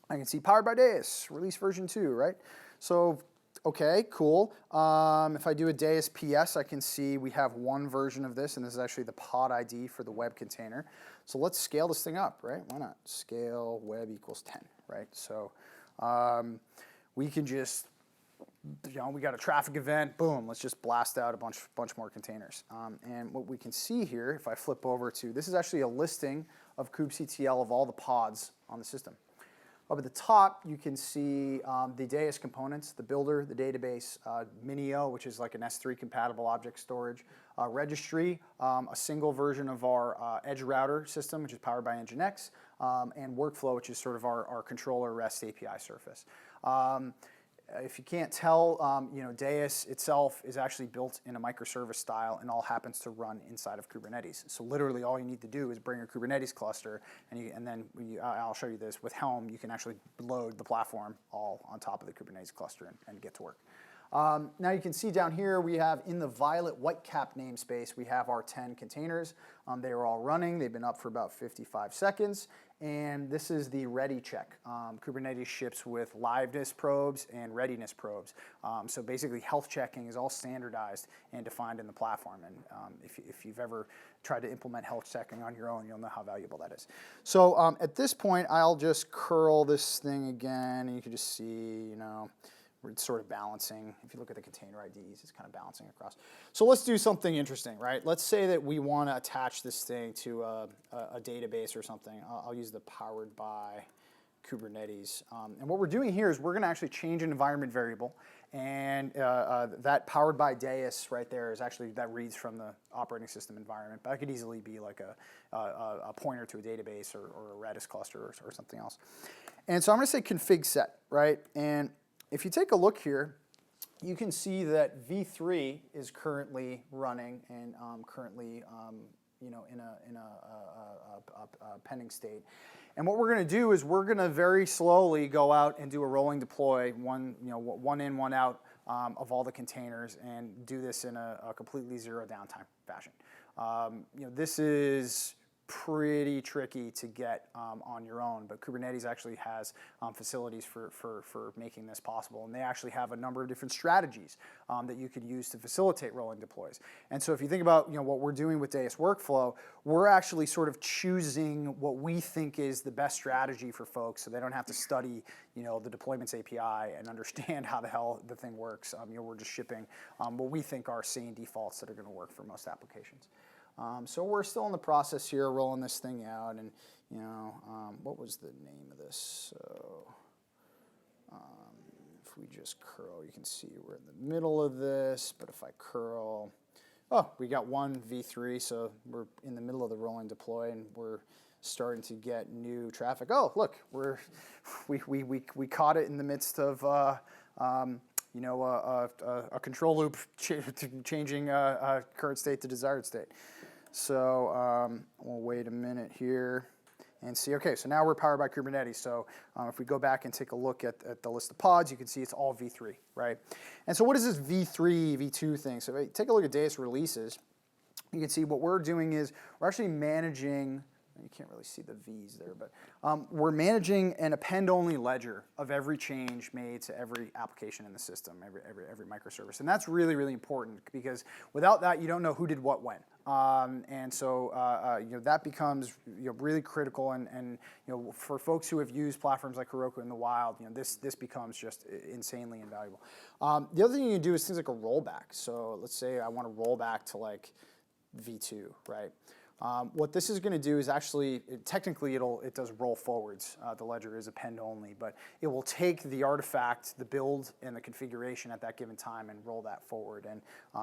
[SPEAKER 1] I can see powered by Deis, release version 2, right? So, okay, cool. If I do a Deis PaaS, I can see we have one version of this, and this is actually the pod ID for the web container. So let's scale this thing up, right? Why not? Scale web equals 10, right? So we can just, we got a traffic event, boom, let's just blast out a bunch more containers. And what we can see here, if I flip over to, this is actually a listing of kubectl of all the pods on the system. Up at the top, you can see the Deis components, the builder, the database, Minio, which is like an S3 compatible object storage, registry, a single version of our edge router system, which is powered by Nginx, and workflow, which is sort of our controller REST API surface. If you can't tell, Deis itself is actually built in a microservice style and all happens to run inside of Kubernetes. So literally all you need to do is bring a Kubernetes cluster, and then I'll show you this. With Helm, you can actually load the platform all on top of the Kubernetes cluster and get to work. Now you can see down here we have in the Violet Whitecap namespace, we have our 10 containers. They are all running. They've been up for about 55 seconds. And this is the ready check. Kubernetes ships with liveness probes and readiness probes. So basically health checking is all standardized and defined in the platform. And if you've ever tried to implement health checking on your own, you'll know how valuable that is. So at this point, I'll just curl this thing again, and you can just see, it's sort of balancing. If you look at the container IDs, it's kind of balancing across. So let's do something interesting, right? Let's say that we want to attach this thing to a database or something. I'll use the powered by Kubernetes. And what we're doing here is we're going to actually change an environment variable. And that powered by Deis right there is actually, that reads from the operating system environment. But that could easily be like a pointer to a database or a Redis cluster or something else. And so I'm going to say config set, right? And if you take a look here, you can see that v3 is currently running and currently in a pending state. And what we're going to do is we're going to very slowly go out and do a rolling deploy, one in, one out of all the containers, and do this in a completely zero downtime fashion. This is pretty tricky to get on your own, but Kubernetes actually has facilities for making this possible, and they actually have a number of different strategies that you could use to facilitate rolling deploys. And so if you think about what we're doing with Deis Workflow, we're actually sort of choosing what we think is the best strategy for folks, so they don't have to study the deployments API and understand how the hell the thing works. We're just shipping what we think are sane defaults that are going to work for most applications. So we're still in the process here, rolling this thing out, and what was the name of this? So if we just curl, you can see we're in the middle of this. But if I curl, we got one v3, so we're in the middle of the rolling deploy, and we're starting to get new traffic. Oh, look, we caught it in the midst of a control loop changing current state to desired state. So we'll wait a minute here. and see, okay, so now we're powered by Kubernetes. So if we go back and take a look at the list of pods, you can see it's all V3, right? And so what is this V3, V2 thing? So if you take a look at Deis releases, you can see what we're doing is we're actually managing, you can't really see the V's there, but we're managing an append-only ledger of every change made to every application in the system, every microservice. And that's really, really important because without that, you don't know who did what when. And so that becomes really critical. And for folks who have used platforms like Heroku in the wild, this becomes just insanely invaluable. The other thing you can do is things like a rollback. So let's say I want to roll back to like V2, right? What this is going to do is actually, technically it does roll forwards. The ledger is append only, but it will take the artifact, the build, and the configuration at that given time and roll that forward and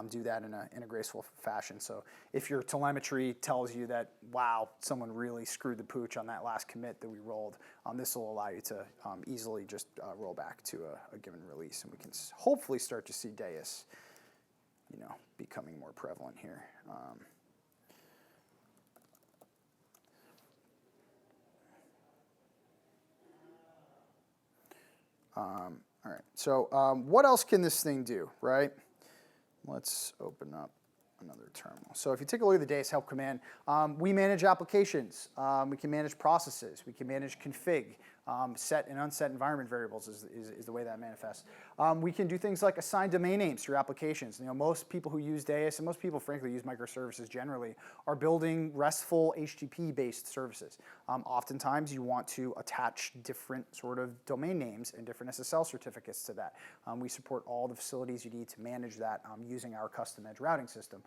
[SPEAKER 1] do that in a graceful fashion. So if your telemetry tells you that, wow, someone really screwed the pooch on that last commit that we rolled, this will allow you to easily just roll back to a given release. And we can hopefully start to see Deis, becoming more prevalent here. All right, so what else can this thing do, right? Let's open up another terminal. So if you take a look at the Deis help command, we manage applications, we can manage processes, we can manage config, set and unset environment variables is the way that manifests. We can do things like assign domain names to your applications. Most people who use Deis, and most people frankly use microservices generally, are building RESTful HTTP-based services. Oftentimes you want to attach different sort of domain names and different SSL certificates to that. We support all the facilities you need to manage that using our custom edge routing system.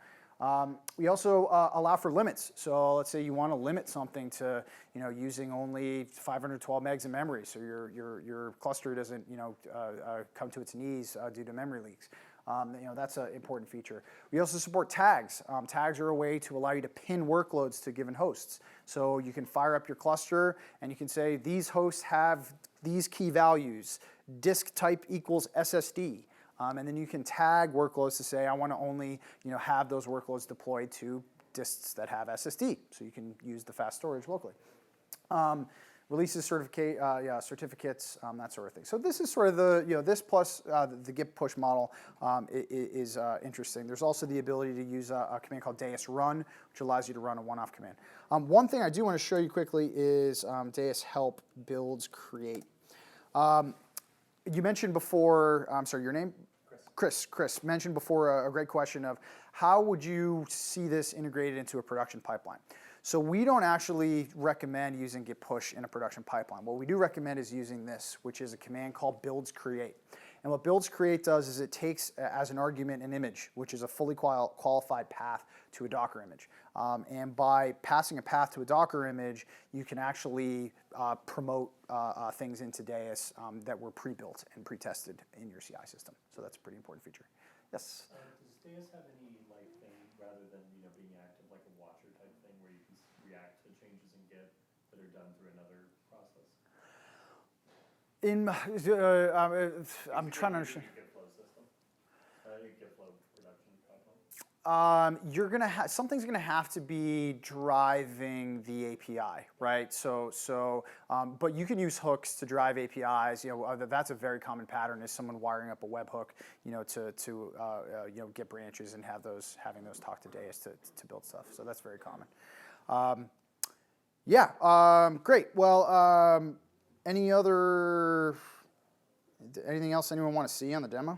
[SPEAKER 1] We also allow for limits. So let's say you want to limit something to using only 512 megs of memory, so your cluster doesn't come to its knees due to memory leaks. That's an important feature. We also support tags. Tags are a way to allow you to pin workloads to given hosts. So you can fire up your cluster and you can say these hosts have these key values. Disk type equals SSD. And then you can tag workloads to say, I want to only have those workloads deployed to disks that have SSD, so you can use the fast storage locally. Releases certificates, that sort of thing. So this is sort of the this plus the git push model is interesting. There's also the ability to use a command called Deis run, which allows you to run a one-off command. One thing I do want to show you quickly is Deis help builds create. You mentioned before, I'm sorry, your name? Chris mentioned before a great question of how would you see this integrated into a production pipeline? So we don't actually recommend using git push in a production pipeline. What we do recommend is using this, which is a command called builds create. And what builds create does is it takes as an argument an image, which is a fully qualified path to a Docker image. And by passing a path to a Docker image, you can actually promote things into Deis that were pre-built and pre-tested in your CI system. So that's a pretty important feature. Yes?
[SPEAKER 3] Does Deis have any thing rather than being active, like a watcher type thing where you can react to changes in Git that are done through another process?
[SPEAKER 1] I'm trying to understand. Something's gonna have to be driving the API, right? But you can use hooks to drive APIs. That's a very common pattern. Is someone wiring up a webhook, to get branches and having those talk to Deis to build stuff. So that's very common. Great. Well, anything else anyone want to see on the demo?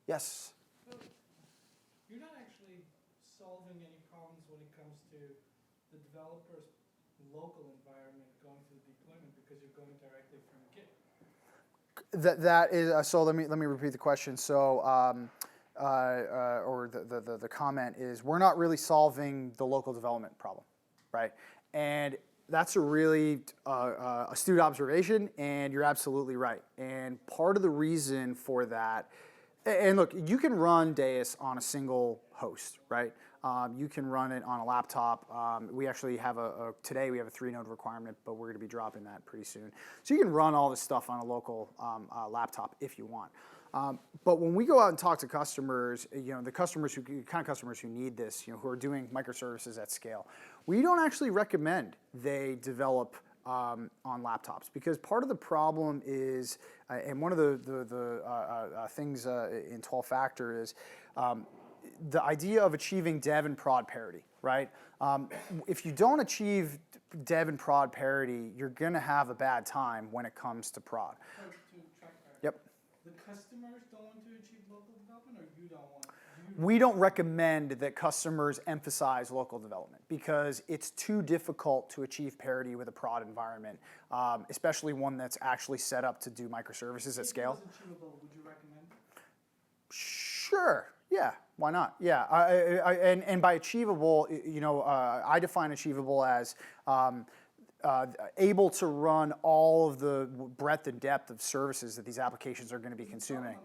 [SPEAKER 1] Yes?
[SPEAKER 4] You're not actually solving any problems when it comes to the developer's local environment going through deployment because you're going directly from Git.
[SPEAKER 1] That is, so let me repeat the question. So, or the comment is, we're not really solving the local development problem, right? And that's a really astute observation, and you're absolutely right. And part of the reason for that, and look, you can run Deis on a single host, right? You can run it on a laptop. We actually have today we have a 3-node requirement, but we're going to be dropping that pretty soon. So you can run all this stuff on a local laptop if you want. But when we go out and talk to customers, the customers who need this, who are doing microservices at scale, we don't actually recommend they develop on laptops, because part of the problem is, and one of the things in 12-factor is the idea of achieving dev and prod parity, right? If you don't achieve dev and prod parity, you're going to have a bad time when it comes to prod.
[SPEAKER 4] So to track that,
[SPEAKER 1] Yep.
[SPEAKER 4] the customers don't want to achieve local development, or you don't want?
[SPEAKER 1] We don't recommend that customers emphasize local development because it's too difficult to achieve parity with a prod environment, especially one that's actually set up to do microservices at scale.
[SPEAKER 4] If it was achievable, would you recommend?
[SPEAKER 1] Sure. Yeah. Why not? Yeah. And by achievable, I define achievable as able to run all of the breadth and depth of services that these applications are going to be consuming.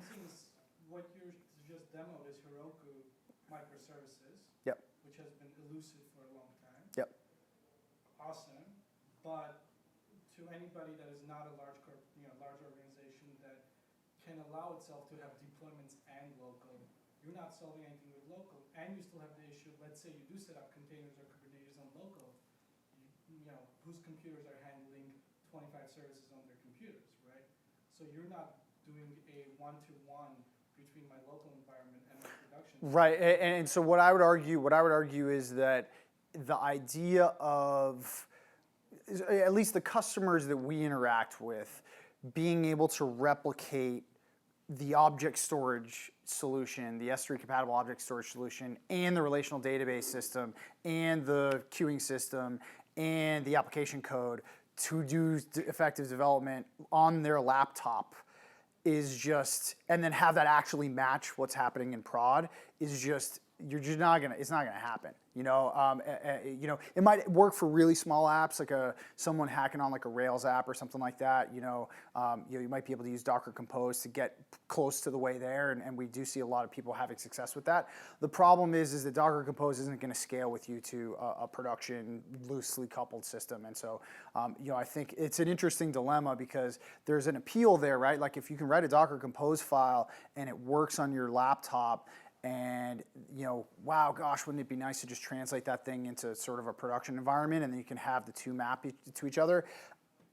[SPEAKER 4] What you just demoed is Heroku microservices,
[SPEAKER 1] Yep.
[SPEAKER 4] which has been elusive for a long time.
[SPEAKER 1] Yep.
[SPEAKER 4] Awesome, but to anybody that is not a large organization that can allow itself to have deployments and local, you're not solving anything with local, and you still have the issue. Let's say you do set up containers or Kubernetes on local, whose computers are handling 25 services on their computers, right? So you're not doing a one-to-one between my local environment and my production.
[SPEAKER 1] Right, and so what I would argue is that the idea of, at least the customers that we interact with, being able to replicate the object storage solution, the S3 compatible object storage solution, and the relational database system, and the queuing system, and the application code to do effective development on their laptop is just, and then have that actually match what's happening in prod is just, it's not gonna happen. It might work for really small apps, like someone hacking on like a Rails app or something like that. You might be able to use Docker Compose to get close to the way there, and we do see a lot of people having success with that. The problem is that Docker Compose isn't going to scale with you to a production loosely coupled system, and so I think it's an interesting dilemma because there's an appeal there, right? Like if you can write a Docker Compose file and it works on your laptop. And wow, gosh, wouldn't it be nice to just translate that thing into sort of a production environment, and then you can have the two map to each other?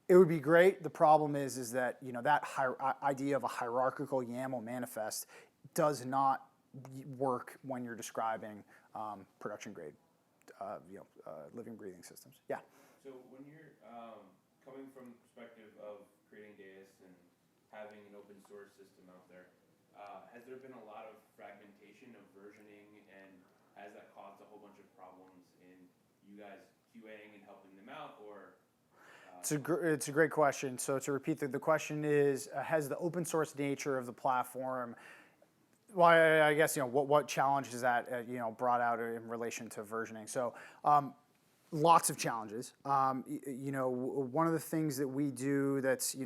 [SPEAKER 1] It would be great. The problem is that that idea of a hierarchical YAML manifest does not work when you're describing production grade, living, breathing systems. Yeah.
[SPEAKER 5] So when you're coming from the perspective of creating Deis and having an open source system out there, has there been a lot of fragmentation of versioning, and has that caused a whole bunch of problems in you guys QAing and helping them out, or?
[SPEAKER 1] It's a great question. So to repeat, the question is, has the open source nature of the platform, well, I guess, what challenges that, brought out in relation to versioning? So lots of challenges. One of the things that we do that's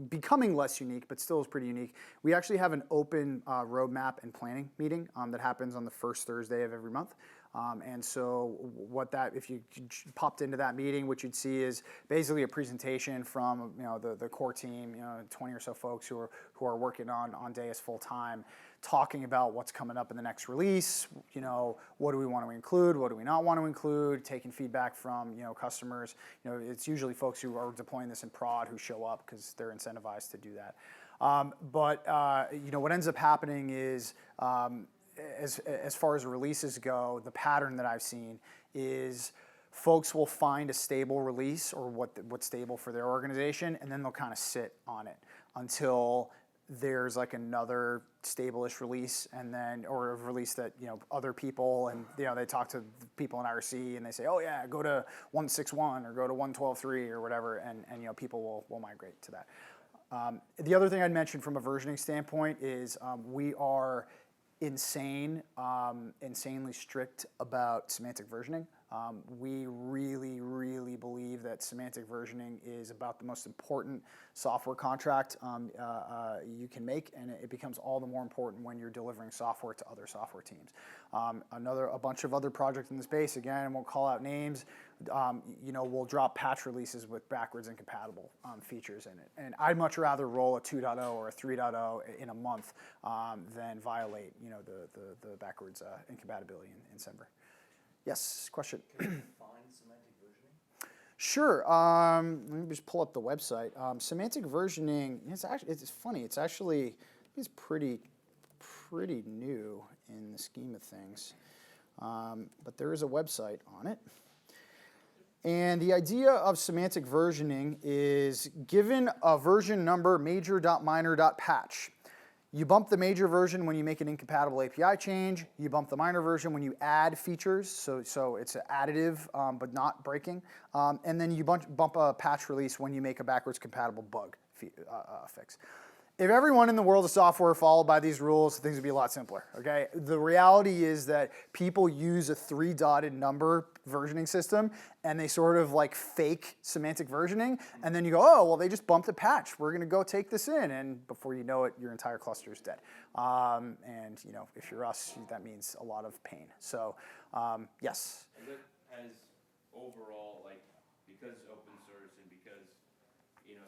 [SPEAKER 1] becoming less unique, but still is pretty unique. We actually have an open roadmap and planning meeting that happens on the first Thursday of every month. And so if you popped into that meeting, what you'd see is basically a presentation from the core team, 20 or so folks who are working on Deis full time, talking about what's coming up in the next release. What do we want to include? What do we not want to include? Taking feedback from customers. It's usually folks who are deploying this in prod who show up because they're incentivized to do that. But what ends up happening is, as far as releases go, the pattern that I've seen is folks will find a stable release or what's stable for their organization, and then they'll kind of sit on it until there's like another stable-ish release, and then, or a release that other people, and they talk to people in IRC and they say, oh yeah, go to 1.6.1 or go to 1.12.3 or whatever, and people will migrate to that. The other thing I'd mention from a versioning standpoint is we are insanely strict about semantic versioning. We really believe that semantic versioning is about the most important software contract you can make, and it becomes all the more important when you're delivering software to other software teams. A bunch of other projects in the space, again, I won't call out names, will drop patch releases with backwards incompatible features in it. And I'd much rather roll a 2.0 or a 3.0 in a month than violate the backwards incompatibility in December. Yes, question.
[SPEAKER 6] Can you define semantic versioning?
[SPEAKER 1] Sure. Let me just pull up the website. Semantic versioning. It's funny. It's pretty new in the scheme of things, but there is a website on it. And the idea of semantic versioning is given a version number major.minor.patch. You bump the major version when you make an incompatible API change. You bump the minor version when you add features, so it's additive but not breaking. And then you bump a patch release when you make a backwards compatible bug fix. If everyone in the world of software followed by these rules, things would be a lot simpler, okay? The reality is that people use a 3-dotted number versioning system, and they sort of like fake semantic versioning, and then you go, oh, well, they just bumped a patch. We're gonna go take this in, and before you know it, your entire cluster is dead. And if you're us, that means a lot of pain. So, yes.
[SPEAKER 5] And that has overall, like, because open source and because,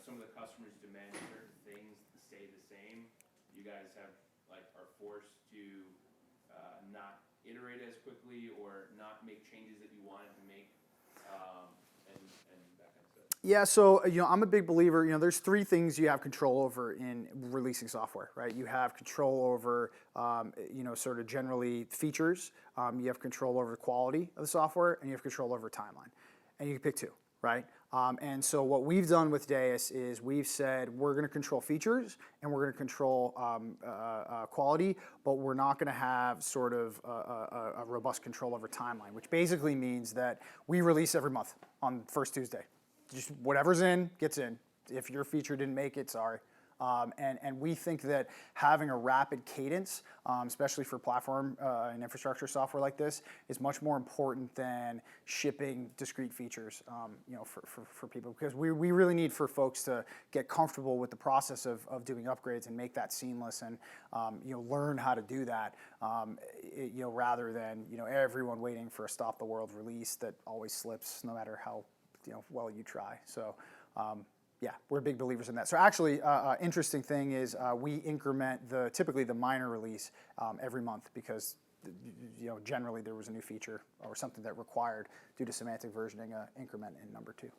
[SPEAKER 5] some of the customers demand certain things stay the same, you guys are forced to not iterate as quickly or not make changes that you wanted to make, and that kind of stuff.
[SPEAKER 1] Yeah, so I'm a big believer. There's 3 things you have control over in releasing software, right? You have control over, sort of generally features. You have control over the quality of the software, and you have control over timeline. And you can pick 2, right? And so what we've done with Deis is we've said we're going to control features and we're going to control quality, but we're not going to have sort of a robust control over timeline, which basically means that we release every month on first Tuesday. Just whatever's in, gets in. If your feature didn't make it, sorry. And we think that having a rapid cadence, especially for platform and infrastructure software like this, is much more important than shipping discrete features, for people. Because we really need for folks to get comfortable with the process of doing upgrades and make that seamless and learn how to do that, rather than everyone waiting for a stop the world release that always slips no matter how well you try. So. Yeah, we're big believers in that. So actually, interesting thing is we increment typically the minor release every month because generally there was a new feature or something that required, due to semantic versioning, increment in number 2.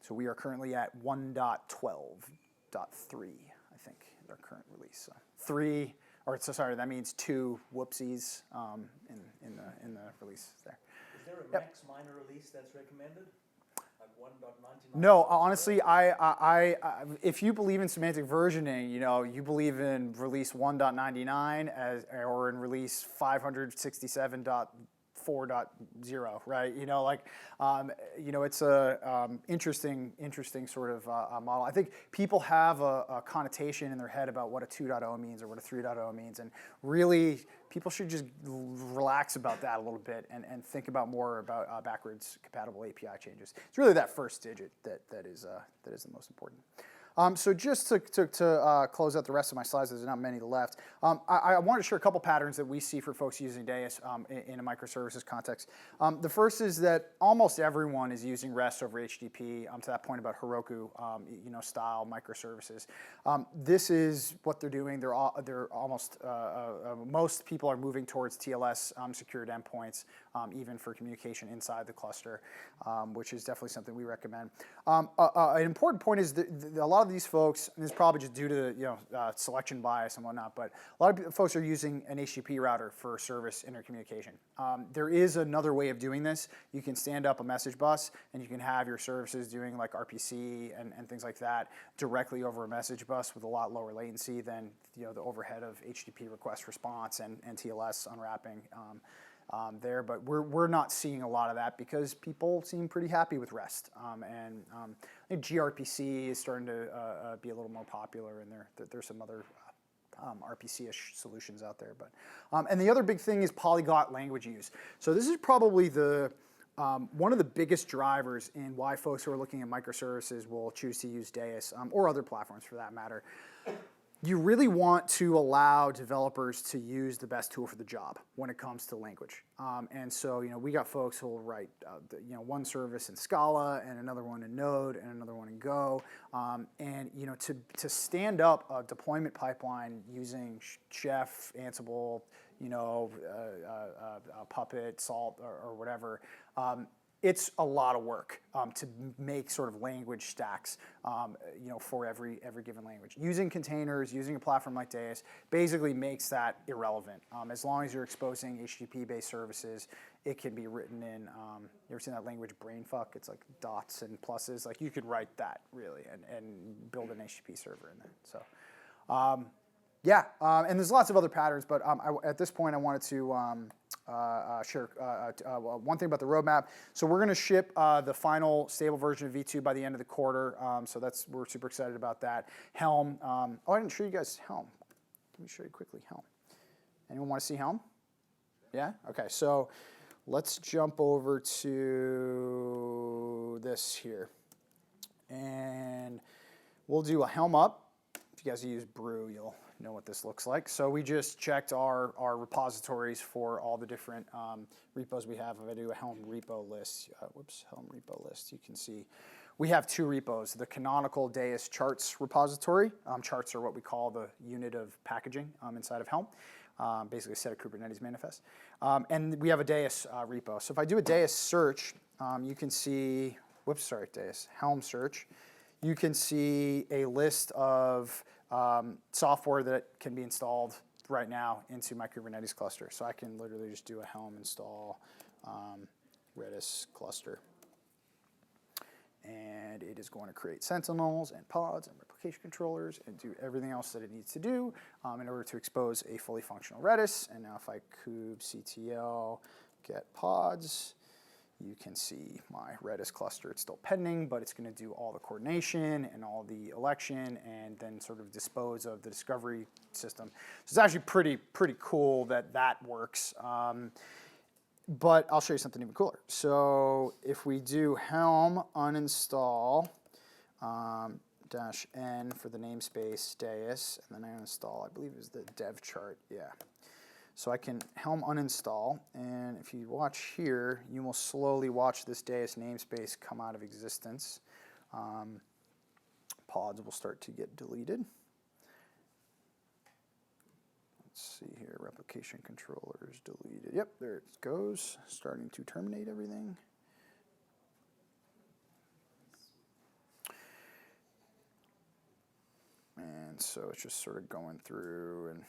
[SPEAKER 1] So we are currently at 1.12.3, I think, is our current release. So 3, that means 2 whoopsies in the release there.
[SPEAKER 6] Is there a max minor release that's recommended? 1.99?
[SPEAKER 1] No, honestly, I if you believe in semantic versioning, you believe in release 1.99 or in release 567.4.0, right? It's a interesting sort of model. I think people have a connotation in their head about what a 2.0 means or what a 3.0 means, and really people should just relax about that a little bit and think about more about backwards compatible API changes. It's really that first digit that is the most important. So just to close out the rest of my slides, there's not many left. I wanted to share a couple patterns that we see for folks using Deis in a microservices context. The first is that almost everyone is using REST over HTTP, to that point about Heroku, style microservices. This is what they're doing. They're almost most people are moving towards TLS secured endpoints, even for communication inside the cluster, which is definitely something we recommend. An important point is that a lot of these folks, and this is probably just due to selection bias and whatnot, but a lot of folks are using an HTTP router for service intercommunication. There is another way of doing this. You can stand up a message bus and you can have your services doing like RPC and things like that directly over a message bus with a lot lower latency than the overhead of HTTP request response and TLS unwrapping. There, but we're not seeing a lot of that because people seem pretty happy with REST, and I think gRPC is starting to be a little more popular, and there's some other RPC-ish solutions out there. But and the other big thing is polyglot language use. So this is probably the one of the biggest drivers in why folks who are looking at microservices will choose to use Deis or other platforms for that matter. You really want to allow developers to use the best tool for the job when it comes to language. And so, we got folks who will write, one service in Scala and another one in Node and another one in Go. And, to stand up a deployment pipeline using Chef, Ansible, Puppet, Salt, or whatever, it's a lot of work to make sort of language stacks, for every given language. Using containers, using a platform like Deis, basically makes that irrelevant. As long as you're exposing HTTP-based services, it can be written in. You ever seen that language brainfuck? It's like dots and pluses. Like you could write that really and build an HTTP server in there. So. And there's lots of other patterns, but at this point I wanted to share one thing about the roadmap. So we're going to ship the final stable version of V2 by the end of the quarter. So we're super excited about that. Helm. I didn't show you guys Helm. Let me show you quickly Helm. Anyone want to see Helm? Yeah? Okay, so let's jump over to this here. And we'll do a Helm up. If you guys use Brew, you'll know what this looks like. So we just checked our repositories for all the different repos we have. If I do a Helm repo list, Helm repo list, you can see we have 2 repos. The canonical Deis charts repository. Charts are what we call the unit of packaging inside of Helm. Basically a set of Kubernetes manifests. And we have a Deis repo. So if I do a Deis search, you can see, Helm search, you can see a list of software that can be installed right now into my Kubernetes cluster. So I can literally just do a Helm install Redis cluster. And it is going to create sentinels and pods and replication controllers and do everything else that it needs to do in order to expose a fully functional Redis. And now if I kubectl get pods, you can see my Redis cluster. It's still pending, but it's going to do all the coordination and all the election and then sort of dispose of the discovery system. So it's actually pretty cool that works. But I'll show you something even cooler. So if we do Helm uninstall -n for the namespace Deis, and then I uninstall, I believe it was the dev chart, yeah. So I can Helm uninstall, and if you watch here, you will slowly watch this Deis namespace come out of existence. Pods will start to get deleted. Let's see here, replication controllers deleted. Yep, there it goes, starting to terminate everything. And so it's just sort of going through and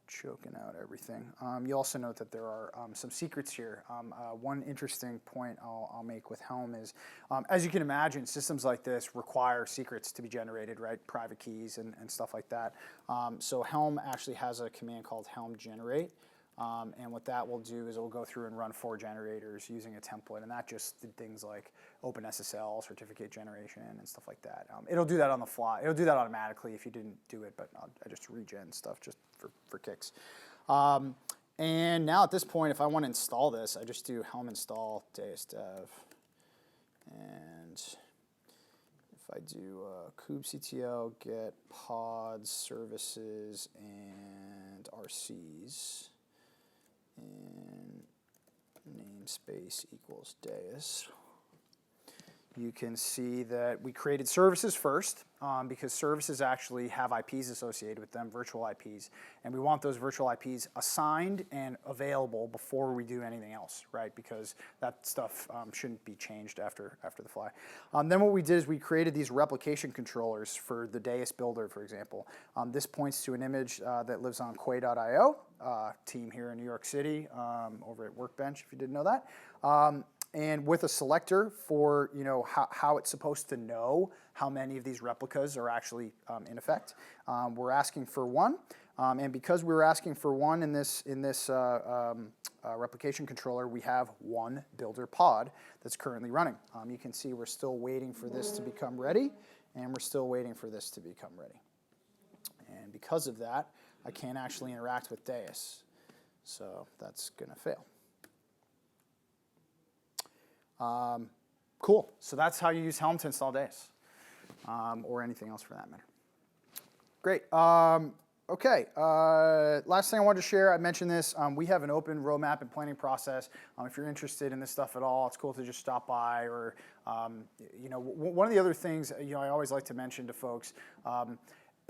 [SPEAKER 1] choking out everything. You also note that there are some secrets here. One interesting point I'll make with Helm is, as you can imagine, systems like this require secrets to be generated, right? Private keys and stuff like that. So Helm actually has a command called Helm generate. And what that will do is it will go through and run 4 generators using a template, and that just did things like OpenSSL, certificate generation, and stuff like that. It'll do that on the fly. It'll do that automatically if you didn't do it, but I just regen stuff just for kicks. And now at this point, if I want to install this, I just do Helm install Deis dev. And if I do kubectl get pods, services, and RCs, and namespace equals Deis, you can see that we created services first because services actually have IPs associated with them, virtual IPs, and we want those virtual IPs assigned and available before we do anything else, right? Because that stuff shouldn't be changed after the fly. Then what we did is we created these replication controllers for the Deis builder, for example. This points to an image that lives on Quay.io, team here in New York City, over at Workbench, if you didn't know that. And with a selector for how it's supposed to know how many of these replicas are actually in effect. We're asking for 1, and because we were asking for 1 in this replication controller, we have 1 builder pod that's currently running. You can see we're still waiting for this to become ready, and we're still waiting for this to become ready. And because of that, I can't actually interact with Deis. So that's going to fail. Cool. So that's how you use Helm to install Deis, or anything else for that matter. Great. Okay. Last thing I wanted to share, I mentioned this. We have an open roadmap and planning process. If you're interested in this stuff at all, it's cool to just stop by. Or, one of the other things I always like to mention to folks.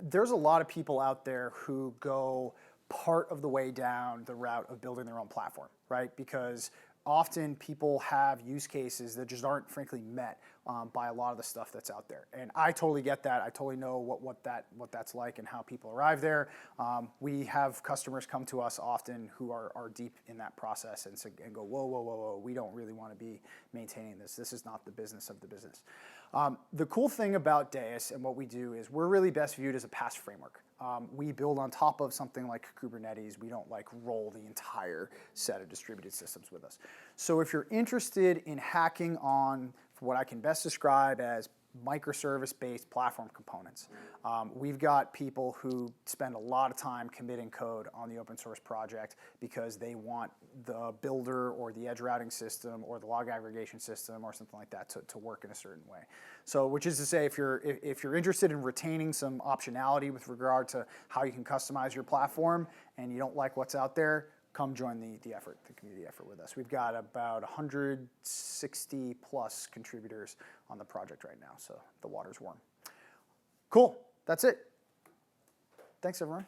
[SPEAKER 1] There's a lot of people out there who go part of the way down the route of building their own platform, right? Because often people have use cases that just aren't frankly met by a lot of the stuff that's out there. And I totally get that. I totally know what that's like and how people arrive there. We have customers come to us often who are deep in that process and go, whoa, we don't really want to be maintaining this. This is not the business of the business. The cool thing about Deis and what we do is we're really best viewed as a PaaS framework. We build on top of something like Kubernetes. We don't roll the entire set of distributed systems with us. So if you're interested in hacking on what I can best describe as microservice-based platform components, we've got people who spend a lot of time committing code on the open source project because they want the builder or the edge routing system or the log aggregation system or something like that to work in a certain way. So, which is to say, if you're interested in retaining some optionality with regard to how you can customize your platform and you don't like what's out there, come join the effort, the community effort with us. We've got about 160 plus contributors on the project right now, so the water's warm. Cool, that's it. Thanks, everyone.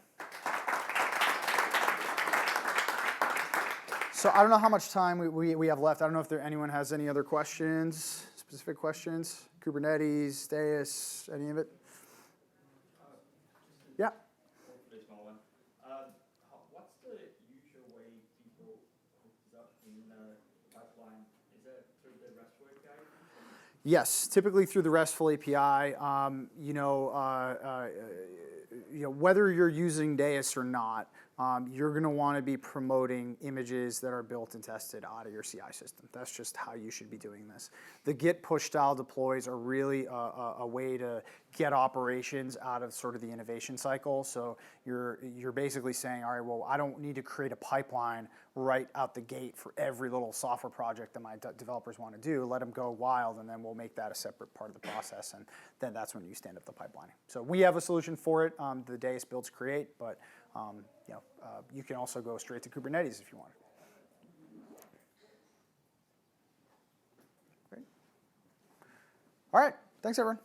[SPEAKER 1] So I don't know how much time we have left. I don't know if anyone has any other questions, specific questions. Kubernetes, Deis, any of it? Yeah.
[SPEAKER 3] Hopefully a small one. What's the usual way people hook this up in the pipeline? Is it through the RESTful API?
[SPEAKER 1] Yes, typically through the RESTful API. Whether you're using Deis or not, you're going to want to be promoting images that are built and tested out of your CI system. That's just how you should be doing this. The Git push style deploys are really a way to get operations out of sort of the innovation cycle. So you're basically saying, all right, well, I don't need to create a pipeline right out the gate for every little software project that my developers want to do. Let them go wild, and then we'll make that a separate part of the process, and then that's when you stand up the pipelining. So we have a solution for it. The Deis builds create, but you can also go straight to Kubernetes if you want. Great. All right. Thanks, everyone.